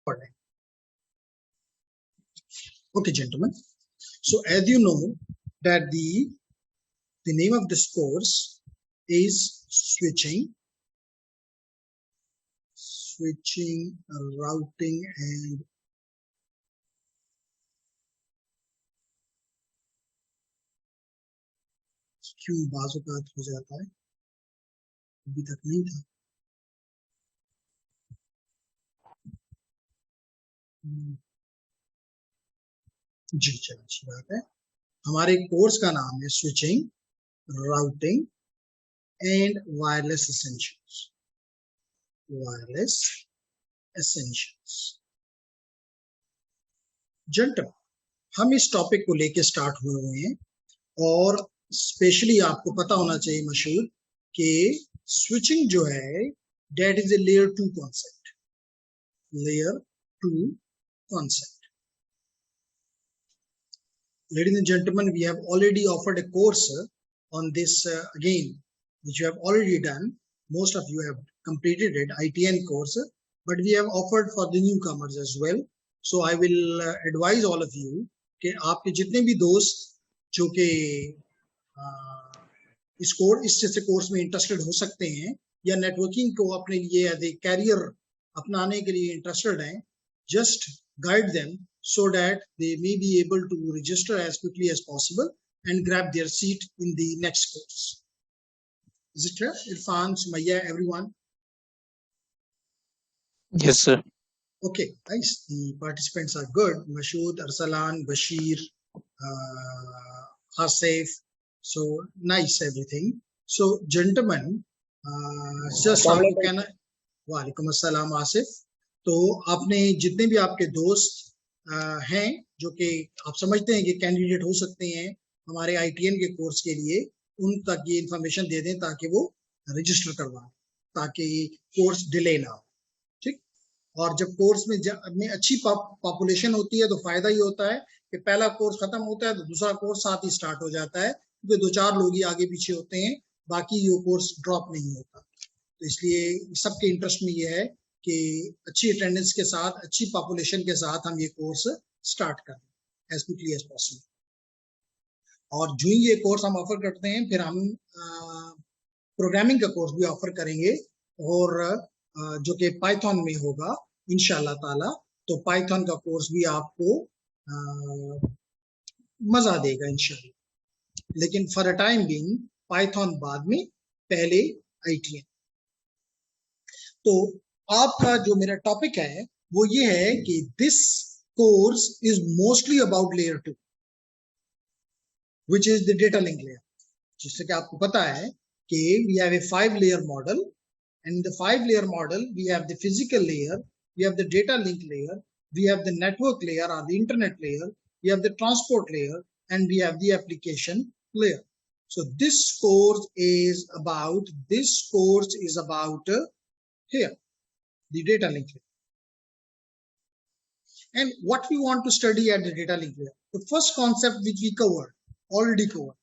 recording. Okay, gentlemen. So as you know that the name of this course is switching, routing and क्यों बाज़-औक़ात हो जाता है, अभी तक नहीं था। जी, चलिए अच्छी बात है। हमारे कोर्स का नाम है switching, routing and wireless essentials. Wireless essentials. Gentle, हम इस टॉपिक को लेके स्टार्ट हुए हैं और स्पेशली आपको पता होना चाहिए मशहूर कि स्विचिंग जो है that is a layer 2 concept. Layer 2 concept. Ladies and gentlemen, we have already offered a course on this again, which you have already done. Most of you have completed it, ITN course, but we have offered for the newcomers as well. So I will advise all of you कि आपके जितने भी दोस्त जो कि इस course में interested हो सकते हैं या नेटवर्किंग को अपने लिए एज ए कैरियर अपनाने के लिए इंटरेस्टेड हैं, just guide them so that they may be able to register as quickly as possible and grab their seat in the next course. Is it clear? Irfan, Sumayya, everyone? Yes, sir. Okay, nice. The participants are good. Mashood, Arsalan, Bashir, Hasif. So nice everything. So gentlemen, just आपको कहना, वालेकुम अस्सलाम आसिफ। तो आपने जितने भी आपके दोस्त हैं जो कि आप समझते हैं कि कैंडिडेट हो सकते हैं हमारे ITN के कोर्स के लिए, उन तक ये इन्फॉर्मेशन दे दें ताकि वो रजिस्टर करवाएं, ताकि कोर्स डिले ना हो। ठीक। और जब कोर्स में अच्छी पॉपुलेशन होती है तो फायदा ये होता है कि पहला कोर्स खत्म होता है तो दूसरा कोर्स साथ ही स्टार्ट हो जाता है, क्योंकि 2-4 लोग ही आगे पीछे होते हैं, बाकी ये कोर्स ड्रॉप नहीं होता। तो इसलिए सबके इंटरेस्ट में ये है कि अच्छी अटेंडेंस के साथ, अच्छी पॉपुलेशन के साथ हम ये कोर्स स्टार्ट करें एज क्विकली एज पॉसिबल। और जो ये कोर्स हम ऑफर करते हैं, फिर हम प्रोग्रामिंग का कोर्स भी ऑफर करेंगे और जो कि पाइथन में होगा इंशाल्लाह ताला। तो पाइथन का कोर्स भी आपको मजा देगा इंशाल्लाह, लेकिन for a time being Python बाद में, पहले ITN। तो आपका जो मेरा टॉपिक है वो ये है कि this course is mostly about layer 2, which is the data link layer। जिससे कि आपको पता है कि we have a 5-layer model, and in the 5-layer model we have the physical layer, we have the data link layer, we have the network layer or the internet layer, we have the transport layer, and we have the application layer. So this course is about here, the data link layer. And what we want to study at the data link layer, the first concept which we already covered,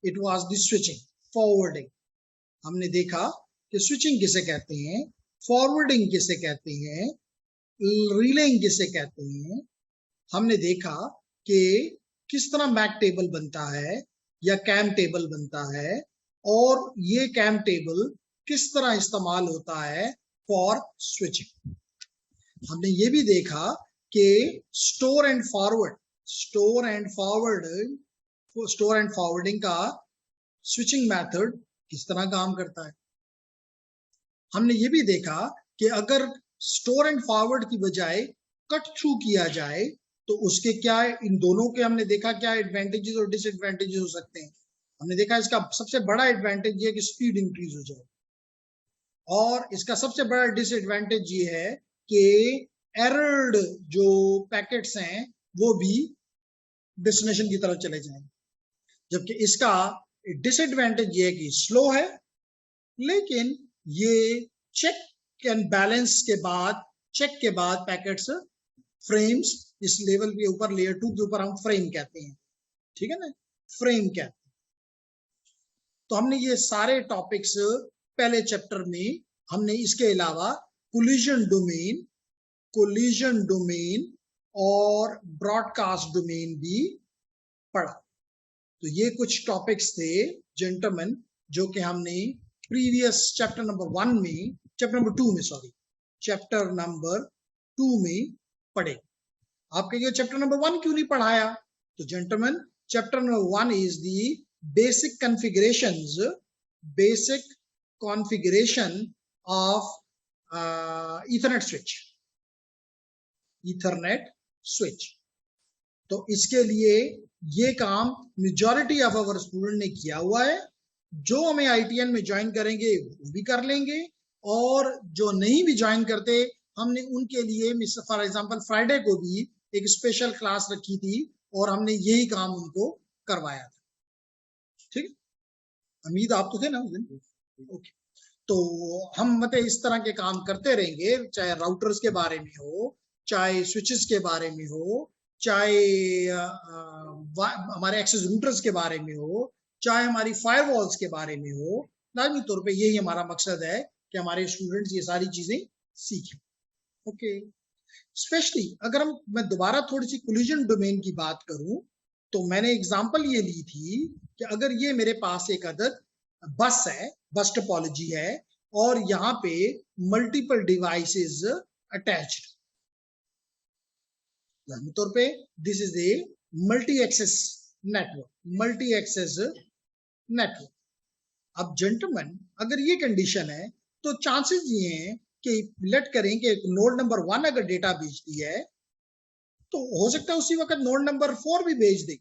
it was the switching, forwarding। हमने देखा कि switching किसे कहते हैं, forwarding किसे कहते हैं, relaying किसे कहते हैं। हमने देखा कि किस तरह मैक टेबल बनता है या कैम टेबल बनता है, और ये कैम टेबल किस तरह इस्तेमाल होता है फॉर स्विचिंग। हमने ये भी देखा कि स्टोर एंड फॉरवर्डिंग का स्विचिंग मेथड किस तरह काम करता है। हमने ये भी देखा कि अगर स्टोर एंड फॉरवर्ड की बजाय कट थ्रू किया जाए तो उसके क्या, इन दोनों के हमने देखा क्या एडवांटेजेस और डिसएडवांटेजेस हो सकते हैं। हमने देखा इसका सबसे बड़ा एडवांटेज ये है कि स्पीड इंक्रीज हो जाए, और इसका सबसे बड़ा डिसएडवांटेज ये है कि एरर्ड जो पैकेट्स हैं वो भी डेस्टिनेशन की तरफ चले जाएंगे। जबकि इसका डिसएडवांटेज ये है कि स्लो है, लेकिन ये चेक एंड बैलेंस के बाद पैकेट्स फ्रेम्स, इस लेवल के ऊपर लेयर 2 के ऊपर हम फ्रेम कहते हैं, ठीक है ना, फ्रेम कहते हैं। तो हमने ये सारे टॉपिक्स पहले चैप्टर में हमने इसके अलावा कोलिजन डोमेन, कोलिजन डोमेन और ब्रॉडकास्ट डोमेन भी पढ़ा। तो ये कुछ टॉपिक्स थे जेंटलमैन जो कि हमने प्रीवियस चैप्टर नंबर 2 में पढ़े। आपके ये चैप्टर नंबर 1 क्यों नहीं पढ़ाया? तो gentleman chapter number 1 is the basic configuration of Ethernet switch. तो इसके लिए ये काम मेजॉरिटी ऑफ आवर स्टूडेंट ने किया हुआ है। जो हमें ITN में ज्वाइन करेंगे वो भी कर लेंगे, और जो नहीं भी ज्वाइन करते हमने उनके लिए फॉर एग्जांपल फ्राइडे को भी एक स्पेशल क्लास रखी थी और हमने यही काम उनको करवाया था। ठीक है, उम्मीद आप तो थे ना उस दिन? ओके, तो हम मतलब इस तरह के काम करते रहेंगे, चाहे राउटर्स के बारे में हो, चाहे स्विचेस के बारे में हो, चाहे हमारे एक्सेस रूटर्स के बारे में हो, चाहे हमारी फायरवॉल्स के बारे में हो। लाजमी तौर पे यही हमारा मकसद है कि हमारे स्टूडेंट्स ये सारी चीजें सीखें। ओके, स्पेशली अगर मैं दोबारा थोड़ी सी कोलिजन डोमेन की बात करूं, तो मैंने एग्जांपल ये ली थी कि अगर ये मेरे पास एक अदद बस टोपोलॉजी है और यहाँ पे मल्टीपल डिवाइसेस अटैच्ड, तौर पे this is a multi access network. अब जेंटलमैन अगर ये कंडीशन है तो चांसेस ये हैं कि लेट करें कि नोड नंबर 1 अगर डेटा भेजती है तो हो सकता है उसी वक्त नोड नंबर 4 भी भेज दे,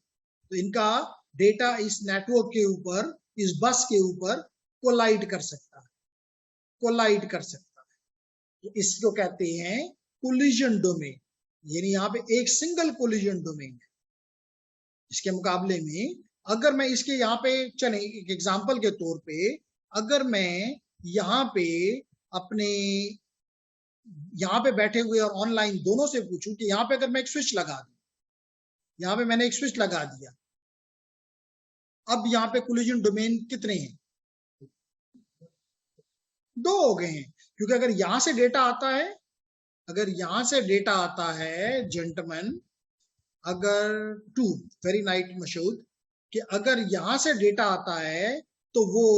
तो इनका डेटा इस नेटवर्क के ऊपर, इस बस के ऊपर कोलाइड कर सकता है। तो इसको कहते हैं कोलिजन डोमेन, यानी यहाँ पे एक सिंगल कोलिजन डोमेन है। इसके मुकाबले में अगर मैं इसके यहाँ पे चले एक एग्जांपल के तौर पे, अगर मैं यहाँ पे अपने यहाँ पे बैठे हुए और ऑनलाइन दोनों से पूछूं कि यहाँ पे अगर मैं एक स्विच लगा दूं, यहाँ पे मैंने एक स्विच लगा दिया, अब यहाँ पे कोलिजन डोमेन कितने हैं? 2 हो गए हैं, क्योंकि अगर यहां से डेटा आता है जेंटलमैन, अगर टू वेरी नाइट मशहूद कि अगर यहां से डेटा आता है तो वो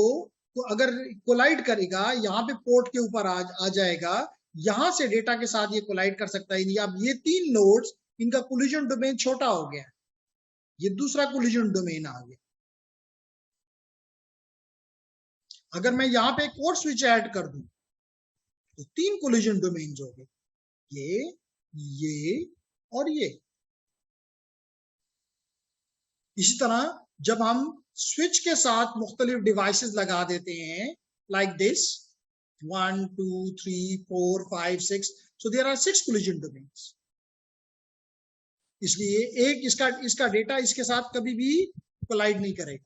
तो अगर कोलाइड करेगा यहाँ पे पोर्ट के ऊपर आ जाएगा, यहां से डेटा के साथ ये कोलाइड कर सकता है। अब ये 3 नोड्स, इनका कोलिजन डोमेन छोटा हो गया, ये दूसरा कोलिजन डोमेन आ गया। अगर मैं यहाँ पे एक और स्विच ऐड कर दूं तो 3 कोलिजन डोमेन्स हो गए, ये और ये। इसी तरह जब हम स्विच के साथ मुख्तलिफ डिवाइसेस लगा देते हैं like this 1 2 3 4 5 6, so there are 6 collision domains. इसलिए एक इसका डेटा इसके साथ कभी भी कोलाइड नहीं करेगा,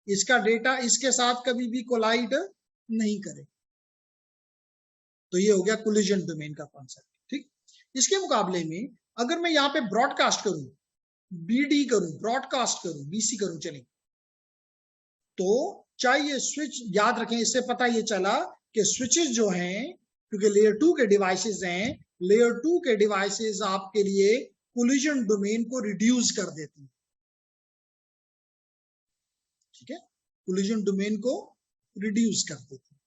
इसका डेटा इसके साथ कभी भी कोलाइड नहीं करेगा। तो ये हो गया कोलिजन डोमेन का कॉन्सेप्ट। ठीक, इसके मुकाबले में अगर मैं यहाँ पे ब्रॉडकास्ट करूं, BD करूं, ब्रॉडकास्ट करूं, BC करूं, चलें, तो चाहे ये स्विच, याद रखें इससे पता ये चला कि स्विचेस जो हैं, क्योंकि लेयर 2 के डिवाइसेस हैं, लेयर 2 के डिवाइसेस आपके लिए कोलिजन डोमेन को रिड्यूस कर देती है। ठीक है, कोलिजन डोमेन को रिड्यूस कर देती है।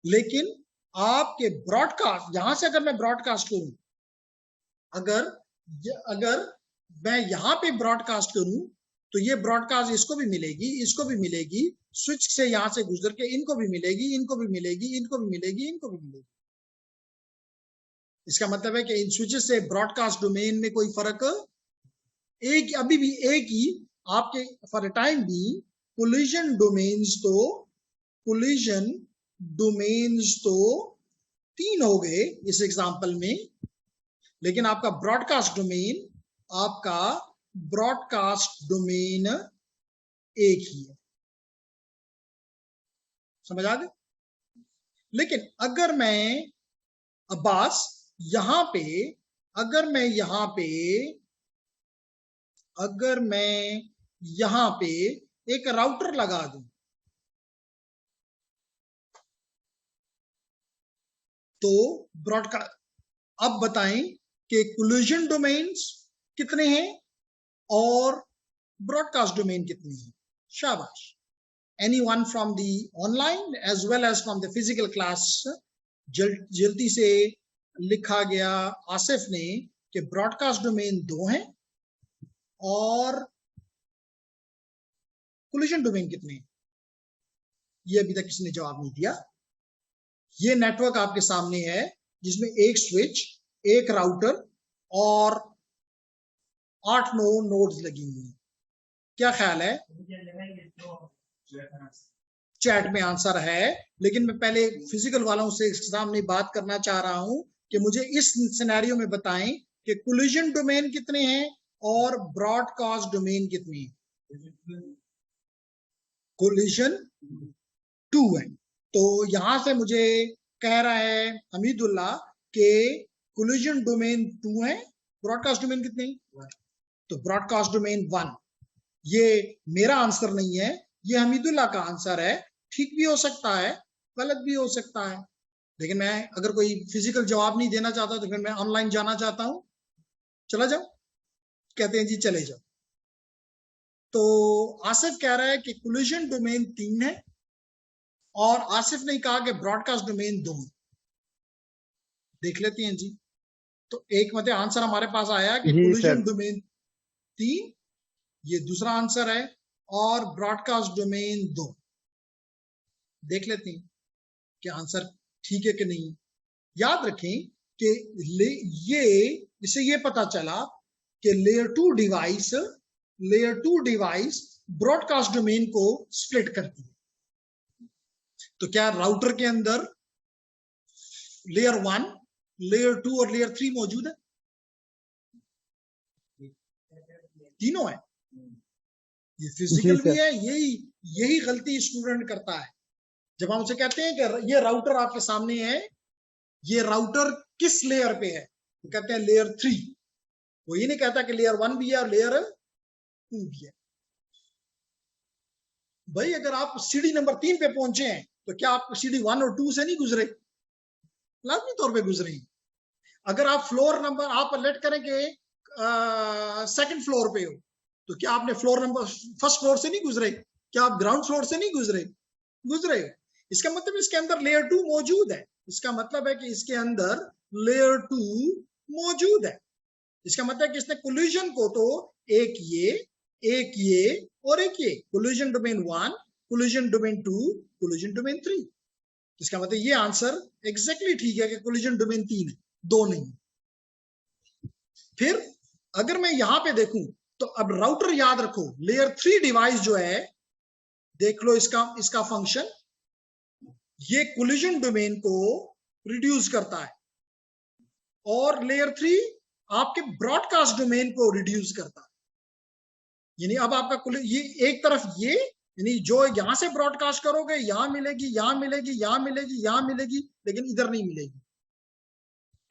लेकिन आपके ब्रॉडकास्ट, यहां से अगर मैं ब्रॉडकास्ट करूं, अगर मैं यहां पे ब्रॉडकास्ट करूं तो ये ब्रॉडकास्ट इसको भी मिलेगी, इसको भी मिलेगी, स्विच से यहां से गुजर के इनको भी मिलेगी, इनको भी मिलेगी, इनको भी मिलेगी, इनको भी मिलेगी। इसका मतलब है कि इन स्विचेस से ब्रॉडकास्ट डोमेन में कोई फर्क एक, अभी भी एक ही आपके फॉर टाइम भी कोलिजन डोमेन्स तो 3 हो गए इस एग्जांपल में, लेकिन आपका ब्रॉडकास्ट डोमेन एक ही है। समझ आ गए? लेकिन अगर मैं अब्बास अगर मैं यहाँ पे एक राउटर लगा दूं तो ब्रॉडकास्ट, अब बताएं कि कोलिजन डोमेन्स कितने हैं और ब्रॉडकास्ट डोमेन कितनी है। शाबाश। Anyone from the online as well as from the physical class, जल्दी से लिखा गया आसिफ ने कि ब्रॉडकास्ट डोमेन 2 हैं और कोलिजन डोमेन कितने हैं। ये अभी तक किसी ने जवाब नहीं दिया। ये नेटवर्क आपके सामने है जिसमें एक स्विच, एक राउटर और 8-9 नोड्स लगी हुई हैं। क्या ख्याल है? चैट में आंसर है, लेकिन मैं पहले फिजिकल वालों से सामने बात करना चाह रहा हूं कि मुझे इस सिनेरियो में बताएं कि कोलिजन डोमेन कितने हैं और ब्रॉडकास्ट डोमेन कितने हैं। कोलिजन 2 है। तो यहां से मुझे कह रहा है हमीदुल्लाह के कोलिजन डोमेन 2 है, ब्रॉडकास्ट डोमेन कितने हैं? तो ब्रॉडकास्ट डोमेन 1। ये मेरा आंसर नहीं है, ये हमीदुल्लाह का आंसर है। ठीक भी हो सकता है, गलत भी हो सकता है, लेकिन मैं अगर कोई फिजिकल जवाब नहीं देना चाहता तो फिर मैं ऑनलाइन जाना चाहता हूं। चला जाओ, कहते हैं जी चले जाओ। तो आसिफ कह रहा है कि कोलिजन डोमेन 3 है और आसिफ ने कहा कि ब्रॉडकास्ट डोमेन 2। देख लेते हैं जी। तो एक मतलब आंसर हमारे पास आया कि कोलिजन डोमेन 3, ये दूसरा आंसर है, और ब्रॉडकास्ट डोमेन 2। देख लेते हैं कि आंसर ठीक है कि नहीं। याद रखें कि ये इससे ये पता चला कि लेयर 2 डिवाइस ब्रॉडकास्ट डोमेन को स्प्लिट करती है। तो क्या राउटर के अंदर लेयर 1, लेयर 2 और लेयर 3 मौजूद है? तीनों है। ये फिजिकल भी है। यही गलती स्टूडेंट करता है। जब हम उसे कहते हैं कि ये राउटर आपके सामने है, ये राउटर किस लेयर पे है, तो कहते हैं लेयर 3। वो ये नहीं कहता कि लेयर 1 भी है और लेयर 2 भी है। भाई अगर आप सीढ़ी नंबर 3 पे पहुंचे हैं तो क्या आप सीढ़ी 1 और 2 से नहीं गुजरे? लाजमी तौर पे गुजरे। अगर आप फ्लोर नंबर आप लेट करें कि सेकंड फ्लोर पे हो, तो क्या आपने फ्लोर नंबर फर्स्ट फ्लोर से नहीं गुजरे? क्या आप ग्राउंड फ्लोर से नहीं गुजरे? इसका मतलब इसके अंदर लेयर 2 मौजूद है। इसका मतलब है कि इसके अंदर लेयर 2 मौजूद है। इसका मतलब कि इसने कोलिजन को तो एक ये और एक ये, collision domain 1, collision domain 2, collision domain 3। इसका मतलब ये आंसर एग्जैक्टली ठीक है कि कोलिजन डोमेन 3 है, 2 नहीं। फिर अगर मैं यहां पे देखूं तो अब राउटर याद रखो, लेयर 3 डिवाइस जो है, देख लो इसका फंक्शन, ये कोलिजन डोमेन को रिड्यूस करता है और लेयर 3 आपके ब्रॉडकास्ट डोमेन को रिड्यूस करता है। यानी अब आपका ये एक तरफ ये, यानी जो यहां से ब्रॉडकास्ट करोगे यहां मिलेगी, यहां मिलेगी, यहां मिलेगी, यहां मिलेगी, लेकिन इधर नहीं मिलेगी।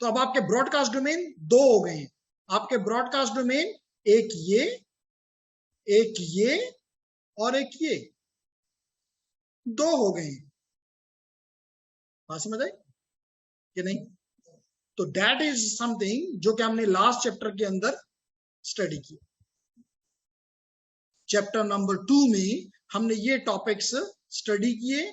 तो अब आपके ब्रॉडकास्ट डोमेन 2 हो गए हैं। आपके ब्रॉडकास्ट डोमेन एक ये और एक ये, 2 हो गए हैं। बात समझ आई कि नहीं? तो दैट इज समथिंग जो कि हमने लास्ट चैप्टर के अंदर स्टडी किया। चैप्टर नंबर 2 में हमने ये टॉपिक्स स्टडी किए।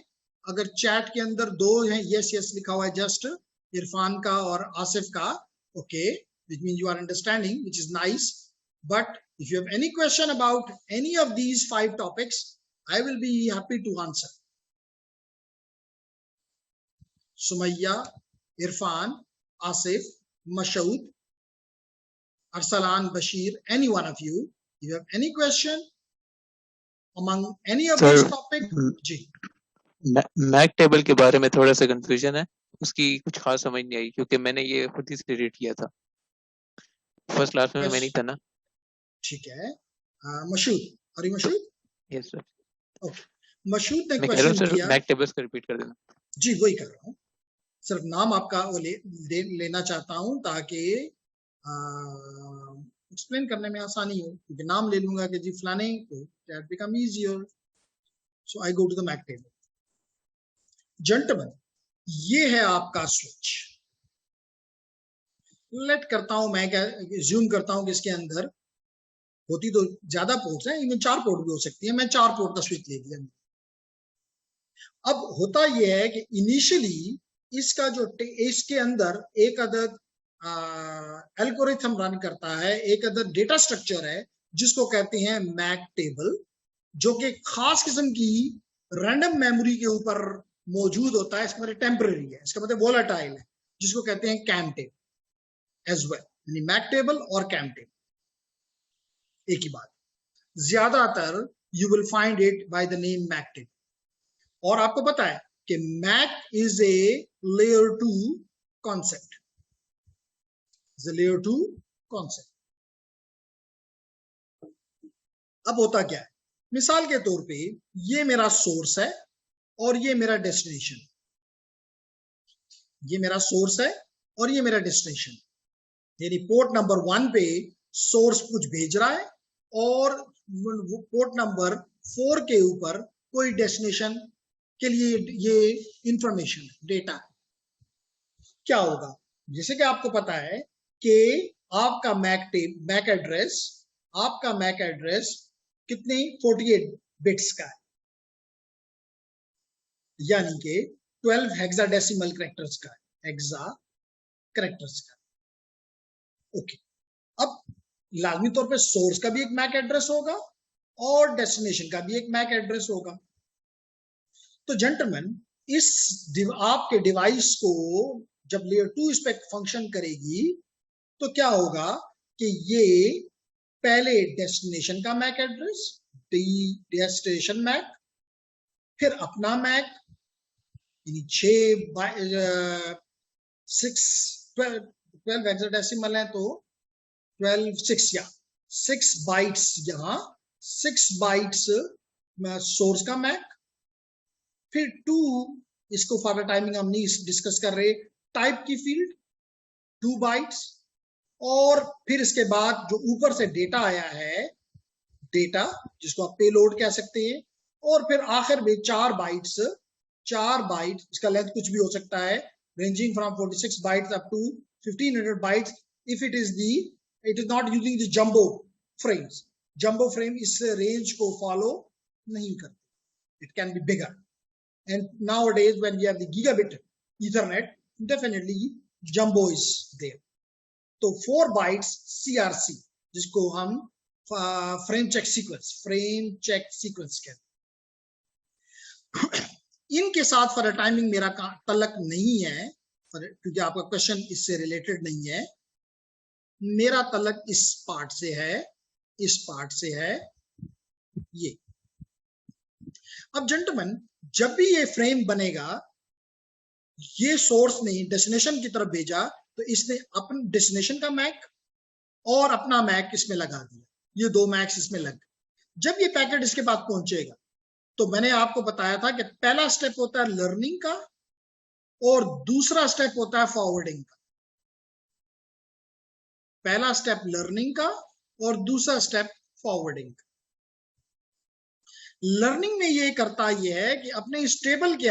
अगर चैट के अंदर 2 हैं, यस लिखा हुआ है जस्ट, इरफान का और आसिफ का, okay, which means you are understanding, which is nice. But if you have any question about any of these 5 topics, I will be happy to answer. Sumayya, Irfan, Asif, Mashoud, Arsalan, Bashir, any one of you, if you have any question among any of these topics, जी। MAC table के बारे में थोड़ा सा confusion है, उसकी कुछ खास समझ नहीं आई क्योंकि मैंने ये खुद ही से रीड किया था फर्स्ट क्लास में। मैं नहीं था ना। ठीक है। मशहूद, और Mashhood, yes sir. Okay, Mashhood ने मैं कह रहा हूं क्वेश्चन सर किया। मैक टेबल्स का रिपीट कर देना। जी वही कर रहा हूँ, सिर्फ नाम आपका वो लेना चाहता हूँ ताकि एक्सप्लेन करने में आसानी हो, क्योंकि नाम ले लूंगा कि जी फलाने को, that become easier. So I go to the MAC table. Gentleman, ये है आपका स्विच, लेट करता हूं मैं, क्या ज्यूम करता हूं कि इसके अंदर होती तो ज्यादा पोर्ट्स हैं, इवन 4 पोर्ट भी हो सकती है, मैं 4 पोर्ट का स्विच ले लिया। अब होता यह है कि इनिशियली इसका जो इसके अंदर एक अदद एल्गोरिथम रन करता है, एक अदद डेटा स्ट्रक्चर है जिसको कहते हैं मैक टेबल, जो कि खास किस्म की रैंडम मेमोरी के ऊपर मौजूद होता है। इसका मतलब टेम्पररी है, इसका मतलब वोलेटाइल है, जिसको कहते हैं कैम टेबल एज वेल, यानी मैक टेबल और कैम टेबल एक ही बात। ज्यादातर you will find it by the name MAC table. और आपको पता है कि MAC is a layer 2 concept, layer 2 concept. अब होता क्या है, मिसाल के तौर पे ये मेरा सोर्स है और ये मेरा डेस्टिनेशन, ये मेरा सोर्स है और ये मेरा डेस्टिनेशन, यानी पोर्ट नंबर 1 पे सोर्स कुछ भेज रहा है और पोर्ट नंबर 4 के ऊपर कोई डेस्टिनेशन के लिए ये इंफॉर्मेशन डेटा है। क्या होगा, जैसे कि आपको पता है कि आपका मैक एड्रेस, आपका मैक एड्रेस कितने 48 बिट्स का है, यानी कि 12 हेक्साडेसिमल कैरेक्टर्स का है, हेक्सा कैरेक्टर्स का। ओके, अब लाजमी तौर पे सोर्स का भी एक मैक एड्रेस होगा और डेस्टिनेशन का भी एक मैक एड्रेस होगा। तो जेंटलमैन, इस आपके डिवाइस को जब लेयर 2 इस पे फंक्शन करेगी तो क्या होगा कि ये पहले डेस्टिनेशन का मैक एड्रेस, डेस्टिनेशन मैक, फिर अपना मैक, यानी 12 हेक्साडेसिमल है तो 6 बाइट्स, यहाँ 6 बाइट्स सोर्स का मैक, फिर 2, इसको फॉर द टाइमिंग हम नहीं डिस्कस कर रहे, टाइप की फील्ड 2 बाइट्स, और फिर इसके बाद जो ऊपर से डेटा आया है, डेटा जिसको आप पेलोड कह सकते हैं, और फिर आखिर में 4 बाइट्स, इसका लेंथ कुछ भी हो सकता है, ranging from 46 bytes up to 1500 bytes if it is not using the jumbo frames. Jumbo frame इस रेंज को फॉलो नहीं करते, it can be bigger, and nowadays when you have the gigabit ethernet, definitely jumbo is there. तो 4 bytes CRC, जिसको हम frame check sequence कहते हैं। इनके साथ फॉर टाइमिंग मेरा तल्लक नहीं है, क्योंकि आपका क्वेश्चन इससे रिलेटेड नहीं है। मेरा तल्लक इस पार्ट से है, ये। अब जेंटलमैन, जब भी ये फ्रेम बनेगा, ये सोर्स ने डेस्टिनेशन की तरफ भेजा तो इसने अपने डेस्टिनेशन का मैक और अपना मैक इसमें लगा दिया, ये 2 मैक्स इसमें लग गए। जब ये पैकेट इसके पास पहुंचेगा तो मैंने आपको बताया था कि पहला स्टेप होता है लर्निंग का और दूसरा स्टेप होता है फॉरवर्डिंग का। पहला स्टेप लर्निंग का और दूसरा स्टेप फॉरवर्डिंग का। लर्निंग में ये करता है कि अपने इस टेबल के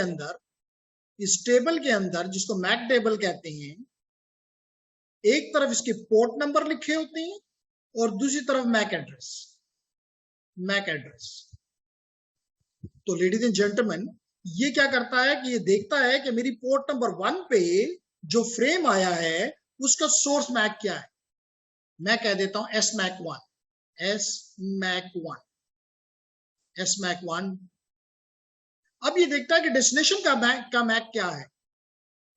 अंदर जिसको मैक टेबल कहते हैं, एक तरफ इसके पोर्ट नंबर लिखे होते हैं और दूसरी तरफ मैक एड्रेस। तो लेडीज एंड जेंटलमैन, ये क्या करता है कि ये देखता है कि मेरी पोर्ट नंबर 1 पे जो फ्रेम आया है उसका सोर्स मैक क्या है। मैं कह देता हूं S मैक 1। अब ये देखता है कि डेस्टिनेशन का मैक क्या है,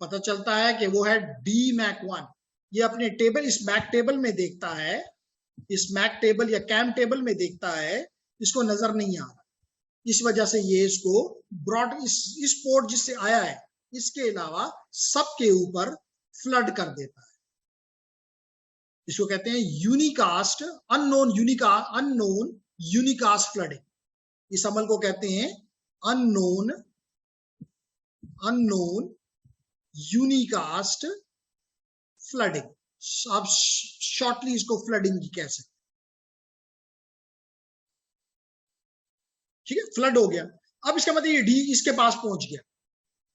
पता चलता है कि वो है D मैक 1। ये अपने टेबल, इस मैक टेबल में देखता है, इस मैक टेबल या कैम टेबल में देखता है, इसको नजर नहीं आ रहा, इस वजह से ये इसको ब्रॉड इस पोर्ट जिससे आया है इसके अलावा सबके ऊपर फ्लड कर देता है। इसको कहते हैं यूनिकास्ट, अननोन यूनिकास्ट फ्लडिंग। इस अमल को कहते हैं अननोन यूनिकास्ट फ्लडिंग। आप शॉर्टली इसको फ्लडिंग की कह सकते। ठीक है, फ्लड हो गया। अब इसका मतलब ये डी इसके पास पहुंच गया।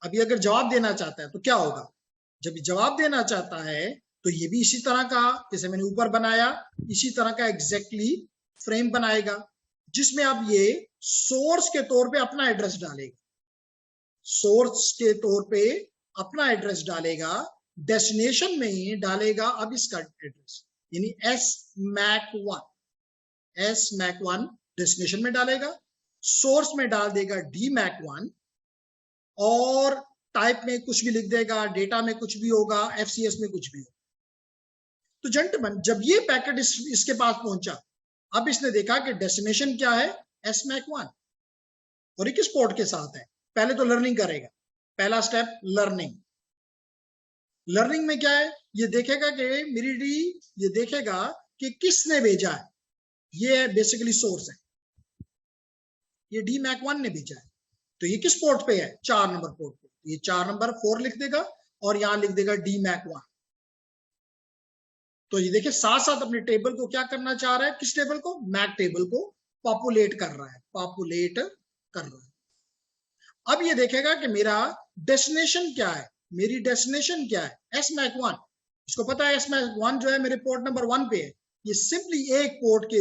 अभी अगर जवाब देना चाहता है तो क्या होगा, जब जवाब देना चाहता है तो ये भी इसी तरह का, जैसे मैंने ऊपर बनाया, इसी तरह का एग्जैक्टली फ्रेम बनाएगा, जिसमें अब ये सोर्स के तौर पे अपना एड्रेस डालेगा, सोर्स के तौर पे अपना एड्रेस डालेगा, डेस्टिनेशन में ही डालेगा अब इसका एड्रेस, यानी SMAC1 डेस्टिनेशन में डालेगा, सोर्स में डाल देगा DMAC1, और टाइप में कुछ भी लिख देगा, डेटा में कुछ भी होगा, FCS में कुछ भी होगा। तो जेंटलमैन, जब ये पैकेट इसके पास पहुंचा, अब इसने देखा कि डेस्टिनेशन क्या है, SMAC1, और ये किस पोर्ट के साथ है। पहले तो लर्निंग करेगा, पहला स्टेप लर्निंग। लर्निंग में क्या है, ये देखेगा कि ये देखेगा कि किसने भेजा है, ये बेसिकली सोर्स है, ये DMAC1 ने भेजा है, तो ये किस पोर्ट पे है, 4 नंबर पोर्ट पे, ये 4 नंबर 4 लिख देगा और यहां लिख देगा DMAC1। तो ये देखिए साथ साथ अपने टेबल को क्या करना चाह रहा है, किस टेबल को, मैक टेबल को पॉपुलेट कर रहा है, अब ये देखेगा कि मेरा डेस्टिनेशन क्या है, मेरी डेस्टिनेशन क्या है, SMAC1। इसको पता है SMAC1 जो है मेरे पोर्ट नंबर 1 पे है, ये सिंपली एक पोर्ट के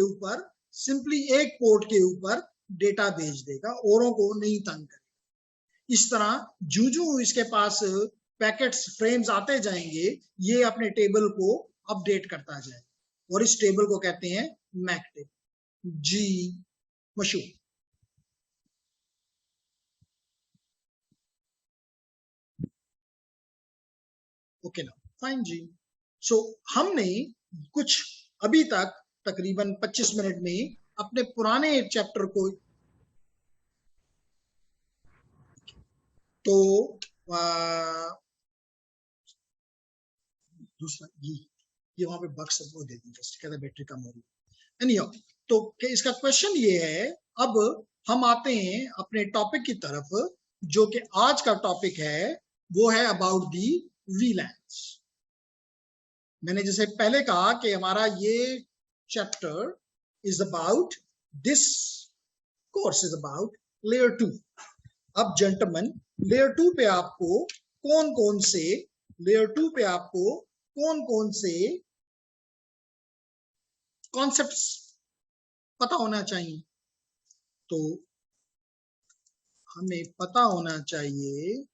ऊपर डेटा भेज देगा, औरों को नहीं तंग करेगा। इस तरह जूं इसके पास पैकेट्स फ्रेम्स आते जाएंगे, ये अपने टेबल को अपडेट करता जाएगा, और इस टेबल को कहते हैं मैक टेबल। जी मशहूर। ओके ना, फाइन जी। सो हमने कुछ अभी तक तकरीबन 25 मिनट में अपने पुराने चैप्टर को, तो दूसरा ये वहां पे बक्स वो दे दी, जस्ट कहता बैटरी कम हो रही है। एनीहाउ, तो इसका क्वेश्चन ये है, अब हम आते हैं अपने टॉपिक की तरफ, जो कि आज का टॉपिक है, वो है अबाउट दी VLANs। मैंने जैसे पहले कहा कि हमारा ये chapter is about, this course is about layer 2। अब जेंटलमैन, लेयर 2 पे आपको कौन कौन से कॉन्सेप्ट्स पता होना चाहिए। तो हमें पता होना चाहिए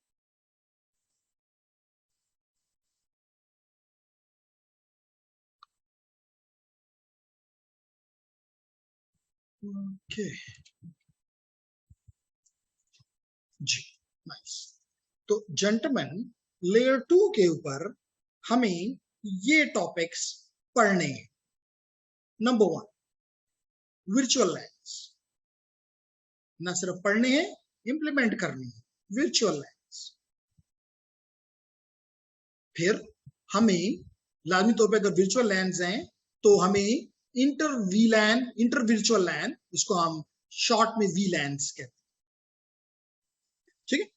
जी, नाइस। तो जेंटलमैन, लेयर 2 के ऊपर हमें ये टॉपिक्स पढ़ने हैं। Number 1, virtual lens. ना सिर्फ पढ़ने हैं, इंप्लीमेंट करने हैं, वर्चुअल लैन्स। फिर हमें लाजमी तौर पे अगर वर्चुअल लैन्स हैं तो हमें इंटर वर्चुअल लैन, इसको हम शॉर्ट में VLANs कहते हैं, ठीक है।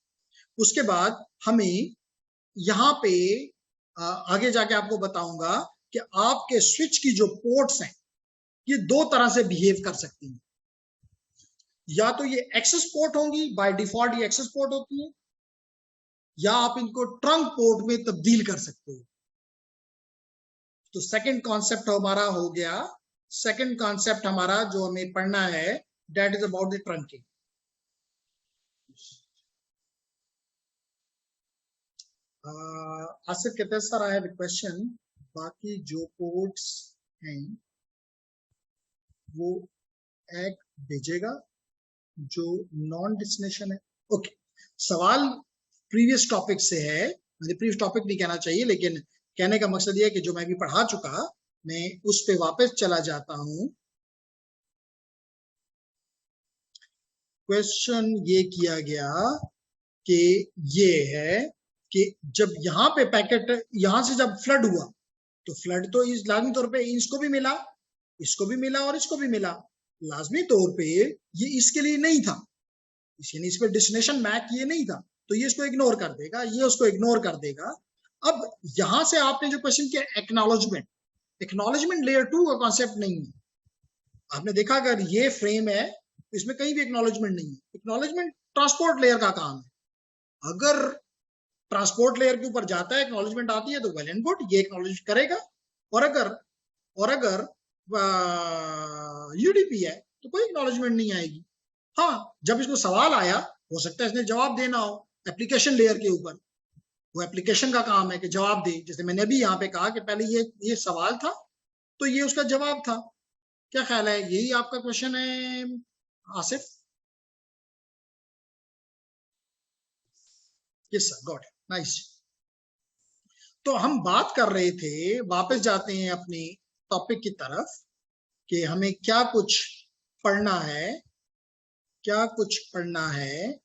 उसके बाद हमें यहाँ पे आगे जाके आपको बताऊंगा कि आपके स्विच की जो पोर्ट्स हैं, ये 2 तरह से बिहेव कर सकती हैं। या तो ये एक्सेस पोर्ट होंगी, बाय डिफॉल्ट ये एक्सेस पोर्ट होती है, या आप इनको ट्रंक पोर्ट में तब्दील कर सकते हो। तो सेकंड कॉन्सेप्ट हमारा हो गया, सेकंड कॉन्सेप्ट हमारा जो हमें पढ़ना है, that is about the trunking. Asif कहते हैं sir I have a question, बाकी जो पोर्ट्स हैं वो एक भेजेगा जो नॉन डेस्टिनेशन है। ओके, सवाल प्रीवियस टॉपिक से है, मुझे प्रीवियस टॉपिक नहीं कहना चाहिए, लेकिन कहने का मकसद ये है कि जो मैं भी पढ़ा चुका, मैं उस पे वापस चला जाता हूं। क्वेश्चन ये किया गया कि ये है कि जब यहाँ पे पैकेट, यहां से जब फ्लड हुआ, तो फ्लड तो इस लाजमी तौर पे इसको भी मिला, इसको भी मिला और इसको भी मिला। लाजमी तौर पे ये इसके लिए नहीं था, यानी इस पे डेस्टिनेशन मैक ये नहीं था, तो ये इसको इग्नोर कर देगा, ये उसको इग्नोर कर देगा। अब यहां से आपने जो क्वेश्चन किया एक्नॉलेजमेंट लेयर 2 का कॉन्सेप्ट नहीं है। आपने देखा अगर ये फ्रेम है, इसमें कहीं भी एक्नॉलेजमेंट नहीं है। एक्नॉलेजमेंट ट्रांसपोर्ट लेयर का काम है। अगर ट्रांसपोर्ट लेयर के ऊपर जाता है, एक्नॉलेजमेंट आती है तो वेल एंड गुड, ये एक्नॉलेज करेगा। और अगर यूडीपी है तो कोई एक्नॉलेजमेंट नहीं आएगी। हाँ, जब इसको सवाल आया, हो सकता है इसने जवाब देना हो एप्लीकेशन लेयर के ऊपर, वो एप्लीकेशन का काम है कि जवाब दे। जैसे मैंने अभी यहाँ पे कहा कि पहले ये सवाल था तो ये उसका जवाब था। क्या ख्याल है, यही आपका क्वेश्चन है Asif? Yes sir, got it, nice. तो हम बात कर रहे थे, वापस जाते हैं अपने टॉपिक की तरफ, कि हमें क्या कुछ पढ़ना है, क्या कुछ पढ़ना है।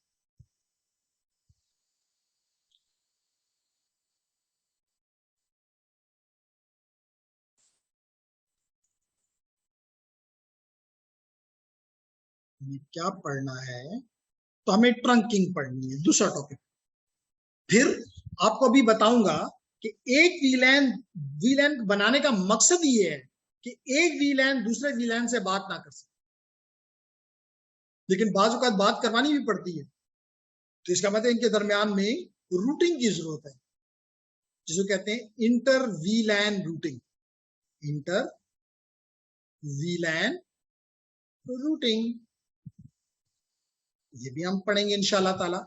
हमें क्या पढ़ना है, तो हमें ट्रंकिंग पढ़नी है, दूसरा टॉपिक। फिर आपको भी बताऊंगा कि एक वीलैन बनाने का मकसद ये है कि एक वीलैन दूसरे वीलैन से बात ना कर सके, लेकिन बाज़ औक़ात बात करवानी भी पड़ती है। तो इसका मतलब इनके दरमियान में रूटिंग की जरूरत है, जिसको कहते हैं इंटर वीलैन रूटिंग। इंटर वीलैन रूटिंग, ये भी हम पढ़ेंगे इंशाल्लाह ताला।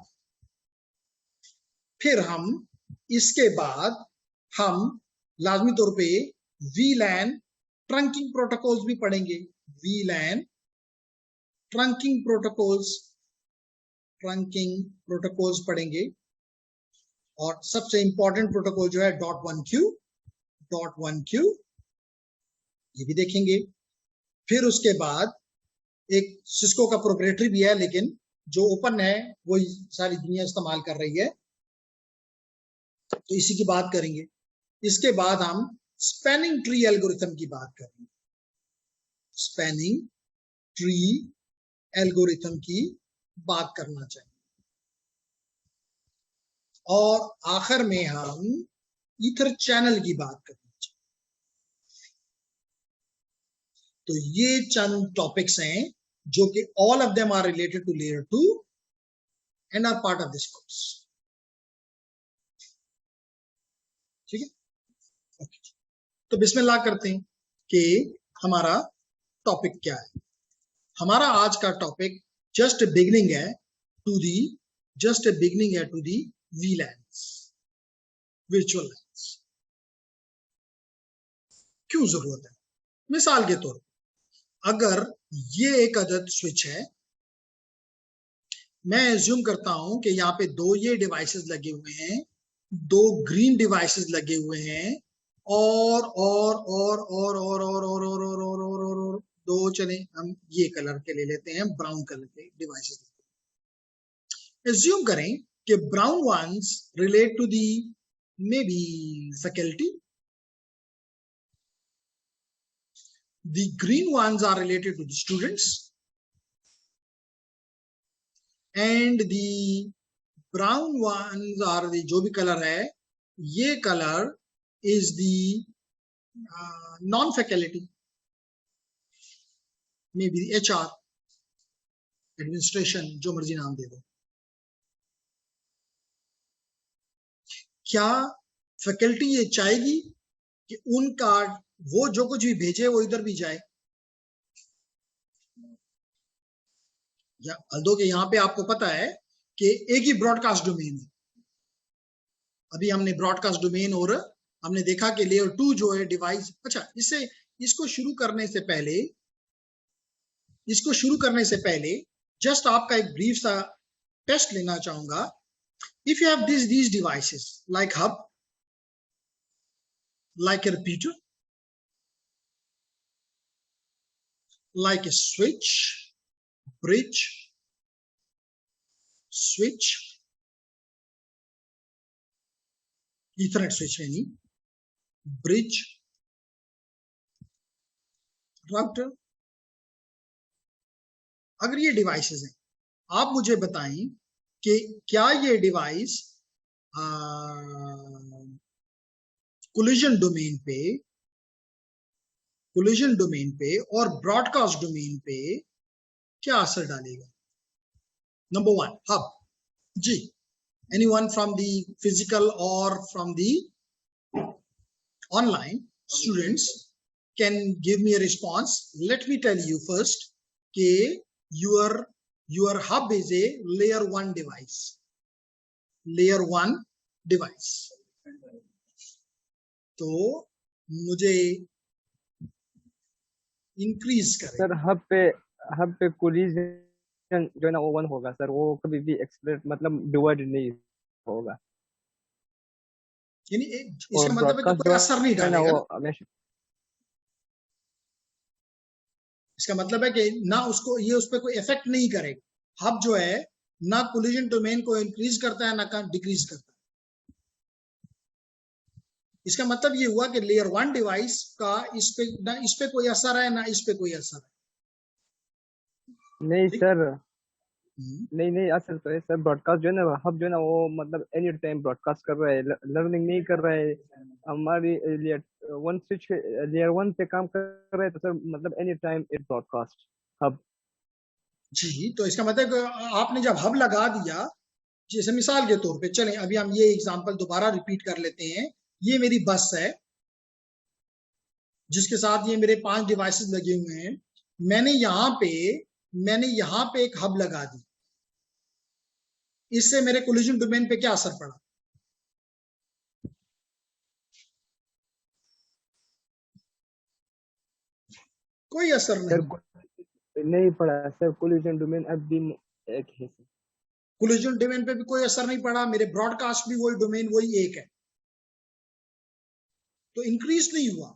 फिर हम इसके बाद हम लाजमी तौर पे वीलैन ट्रंकिंग प्रोटोकॉल्स भी पढ़ेंगे। वीलैन ट्रंकिंग प्रोटोकॉल्स पढ़ेंगे। और सबसे इंपॉर्टेंट प्रोटोकॉल जो है डॉट वन क्यू, ये भी देखेंगे। फिर उसके बाद एक सिस्को का प्रोप्राइटरी भी है, लेकिन जो ओपन है वो सारी दुनिया इस्तेमाल कर रही है, तो इसी की बात करेंगे। इसके बाद हम स्पैनिंग ट्री एल्गोरिथम की बात करेंगे। स्पैनिंग ट्री एल्गोरिथम की बात करना चाहिए। और आखिर में हम ईथर चैनल की बात करना चाहिए। तो ये चंद टॉपिक्स हैं जो कि all of them are related to layer 2 and are part of this course. ठीक है, ओके। तो बिस्मिल्लाह करते हैं कि हमारा टॉपिक क्या है। हमारा आज का टॉपिक जस्ट बिगिनिंग है टू दी वीलैन्स, वर्चुअल लैन्स। क्यों जरूरत है? मिसाल के तौर पर अगर ये एक अदद स्विच है, मैं एज्यूम करता हूं कि यहाँ पे दो ये डिवाइसेस लगे हुए हैं, दो ग्रीन डिवाइसेस लगे हुए हैं, और दो, चले हम ये कलर के ले लेते हैं, ब्राउन कलर के डिवाइसेस। एज्यूम करें कि brown ones relate to the may be faculty, the green ones are related to the students, and the brown ones are the जो भी कलर है, ये colour is the non faculty, maybe the HR, administration, जो मर्जी नाम दे दो। क्या faculty ये चाहेगी कि उनका वो जो कुछ भी भेजे वो इधर भी जाए? या अल्दो के यहाँ पे आपको पता है कि एक ही ब्रॉडकास्ट डोमेन है। अभी हमने ब्रॉडकास्ट डोमेन और हमने देखा कि लेयर 2 जो है डिवाइस। अच्छा, इसको शुरू करने से पहले जस्ट आपका एक ब्रीफ सा टेस्ट लेना चाहूंगा। If you have these devices like hub, like a repeater, like a switch, bridge, switch, Ethernet switch नहीं, bridge, router। अगर ये डिवाइसेस हैं, आप मुझे बताएं कि क्या ये डिवाइस कोलिजन डोमेन पे और ब्रॉडकास्ट डोमेन पे क्या असर डालेगा? Number 1, hub. जी, anyone from the physical or from the online students can give me a response. Let me tell you first that your hub is a layer 1 device. Layer 1 device. तो मुझे increase करें sir hub पे collision जो है ना वो 1 होगा sir, वो कभी भी एक्सप्रेस मतलब डिवाइड नहीं होगा, यानी इसका मतलब है कि कोई असर नहीं डालेगा। इसका मतलब है कि ना उसको ये उस पर कोई इफेक्ट नहीं करेगा। हब जो है ना कोलिजन डोमेन को इंक्रीज करता है ना डिक्रीज करता है। इसका मतलब ये हुआ कि लेयर 1 डिवाइस का इस पे कोई असर है ना इस पे कोई असर है। नहीं सर, नहीं असर तो है सर। ब्रॉडकास्ट जो है ना, हब जो है ना वो मतलब एनी टाइम ब्रॉडकास्ट कर रहा है, लर्निंग नहीं कर रहा है। हमारी लेयर 1 स्विच लेयर 1 पे काम कर रहा है तो सर मतलब any time it broadcast hub. जी, तो इसका मतलब आपने जब हब लगा दिया, जैसे मिसाल के तौर पे चलें अभी हम ये एग्जांपल दोबारा रिपीट कर लेते हैं। ये मेरी बस है जिसके साथ ये मेरे 5 डिवाइसेस लगे हुए हैं। मैंने यहाँ पे एक हब लगा दी। इससे मेरे कोलिजन डोमेन पे क्या असर पड़ा? कोई असर नहीं पड़ा सर। कोलिजन डोमेन अब भी एक है सर। कोलिजन डोमेन पे भी कोई असर नहीं पड़ा। मेरे ब्रॉडकास्ट भी वही डोमेन वही एक है, तो इंक्रीज नहीं हुआ,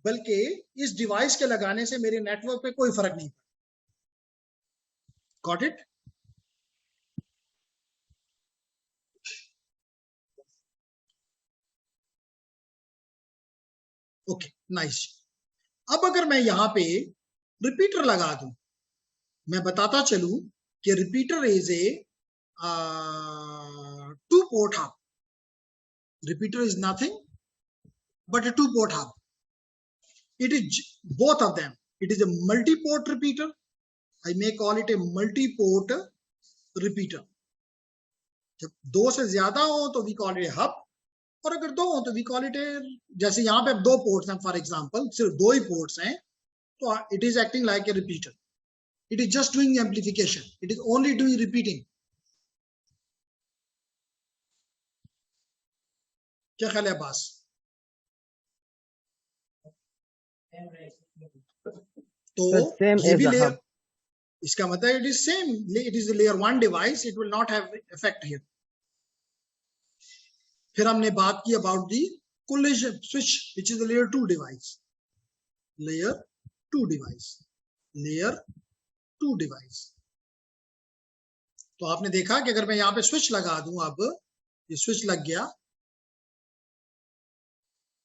बल्कि इस डिवाइस के लगाने से मेरे नेटवर्क पे कोई फर्क नहीं पड़ा। Got it? Okay, nice. अब अगर मैं यहाँ पे रिपीटर लगा दूं, मैं बताता चलूं कि repeater is a 2-port hub. Repeater is nothing but a 2-port hub. It is both of them. It is a multi-port repeater. I may call it a multi-port repeater. जब 2 से ज्यादा हो तो we call it a hub, और अगर 2 हो तो we call it a, जैसे यहाँ पे 2 पोर्ट्स हैं फॉर एग्जांपल, सिर्फ 2 ही पोर्ट्स हैं, तो it is acting like a repeater. It is just doing amplification. It is only doing repeating. क्या ख्याल है अब्बास? तो ये भी लेयर, इसका मतलब it is same, it is layer 1 device, it will not have effect here. फिर हमने बात की about the collision switch which is the layer 2 device. Layer 2 device, layer 2 device. तो आपने देखा कि अगर मैं यहाँ पे स्विच लगा दूं, अब ये स्विच लग गया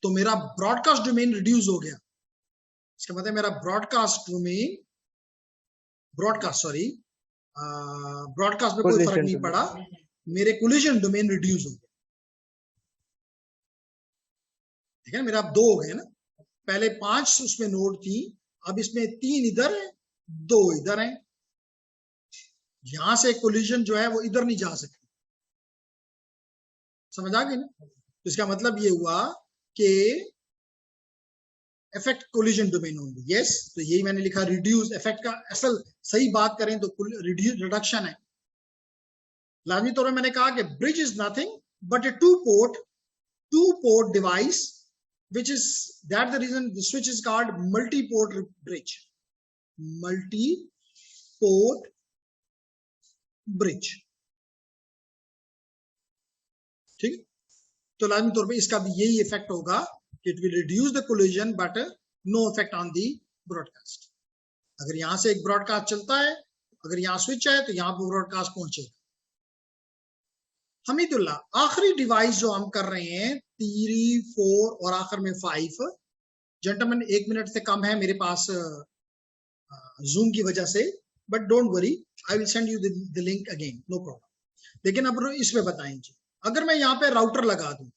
तो मेरा ब्रॉडकास्ट डोमेन रिड्यूस हो गया। इसका मतलब मेरा ब्रॉडकास्ट पे कोई फर्क नहीं पड़ा, मेरे कोलिजन डोमेन रिड्यूस हो गया। ठीक है, मेरा अब 2 हो गए ना। पहले 5 उसमें नोड थी, अब इसमें 3 इधर है, 2 इधर है। यहां से कोलिजन जो है वो इधर नहीं जा सकती। समझ आ गई ना? तो इसका मतलब ये हुआ कि effect collision domain only. Yes, तो यही मैंने लिखा, रिड्यूस। इफेक्ट का असल सही बात करें तो रिडक्शन है। लाजमी तौर पर मैंने कहा कि bridge is nothing but A 2-port device, which is that the reason the switch is called multi-port bridge. Multi-port bridge. ठीक, तो लाजमी तौर पे इसका भी यही इफेक्ट होगा कि it will reduce the collision but no effect on the broadcast. अगर यहां से एक ब्रॉडकास्ट चलता है, अगर यहाँ स्विच है तो यहाँ पर ब्रॉडकास्ट पहुंचेगा। हमीदुल्लाह, आखिरी डिवाइस जो हम कर रहे हैं 3, 4 और आखिर में 5। जेंटलमैन 1 मिनट से कम है मेरे पास जूम की वजह से, but don't worry, I will send you the link again, no problem. लेकिन अब इसमें बताएंगे, अगर मैं यहाँ पे राउटर लगा दूं,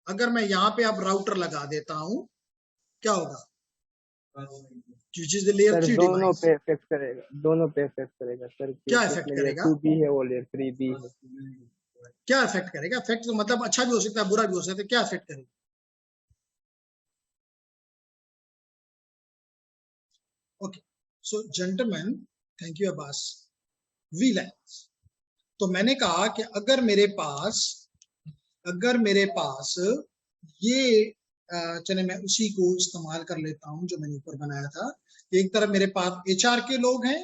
अगर मैं यहाँ पे अब राउटर लगा देता हूं, क्या होगा? which is the layer sir 3 दोनों device. पे इफेक्ट करेगा, दोनों पे इफेक्ट करेगा सर। क्या इफेक्ट लेयर करेगा? 2B है वो लेयर 3B है। क्या इफेक्ट करेगा? इफेक्ट तो मतलब अच्छा भी हो सकता है, बुरा भी हो सकता है। क्या इफेक्ट करेगा? Okay, so gentleman, thank you Abbas. VLANs, तो मैंने कहा कि अगर मेरे पास ये चले मैं उसी को इस्तेमाल कर लेता हूं जो मैंने ऊपर बनाया था। एक तरफ मेरे पास HR के लोग हैं,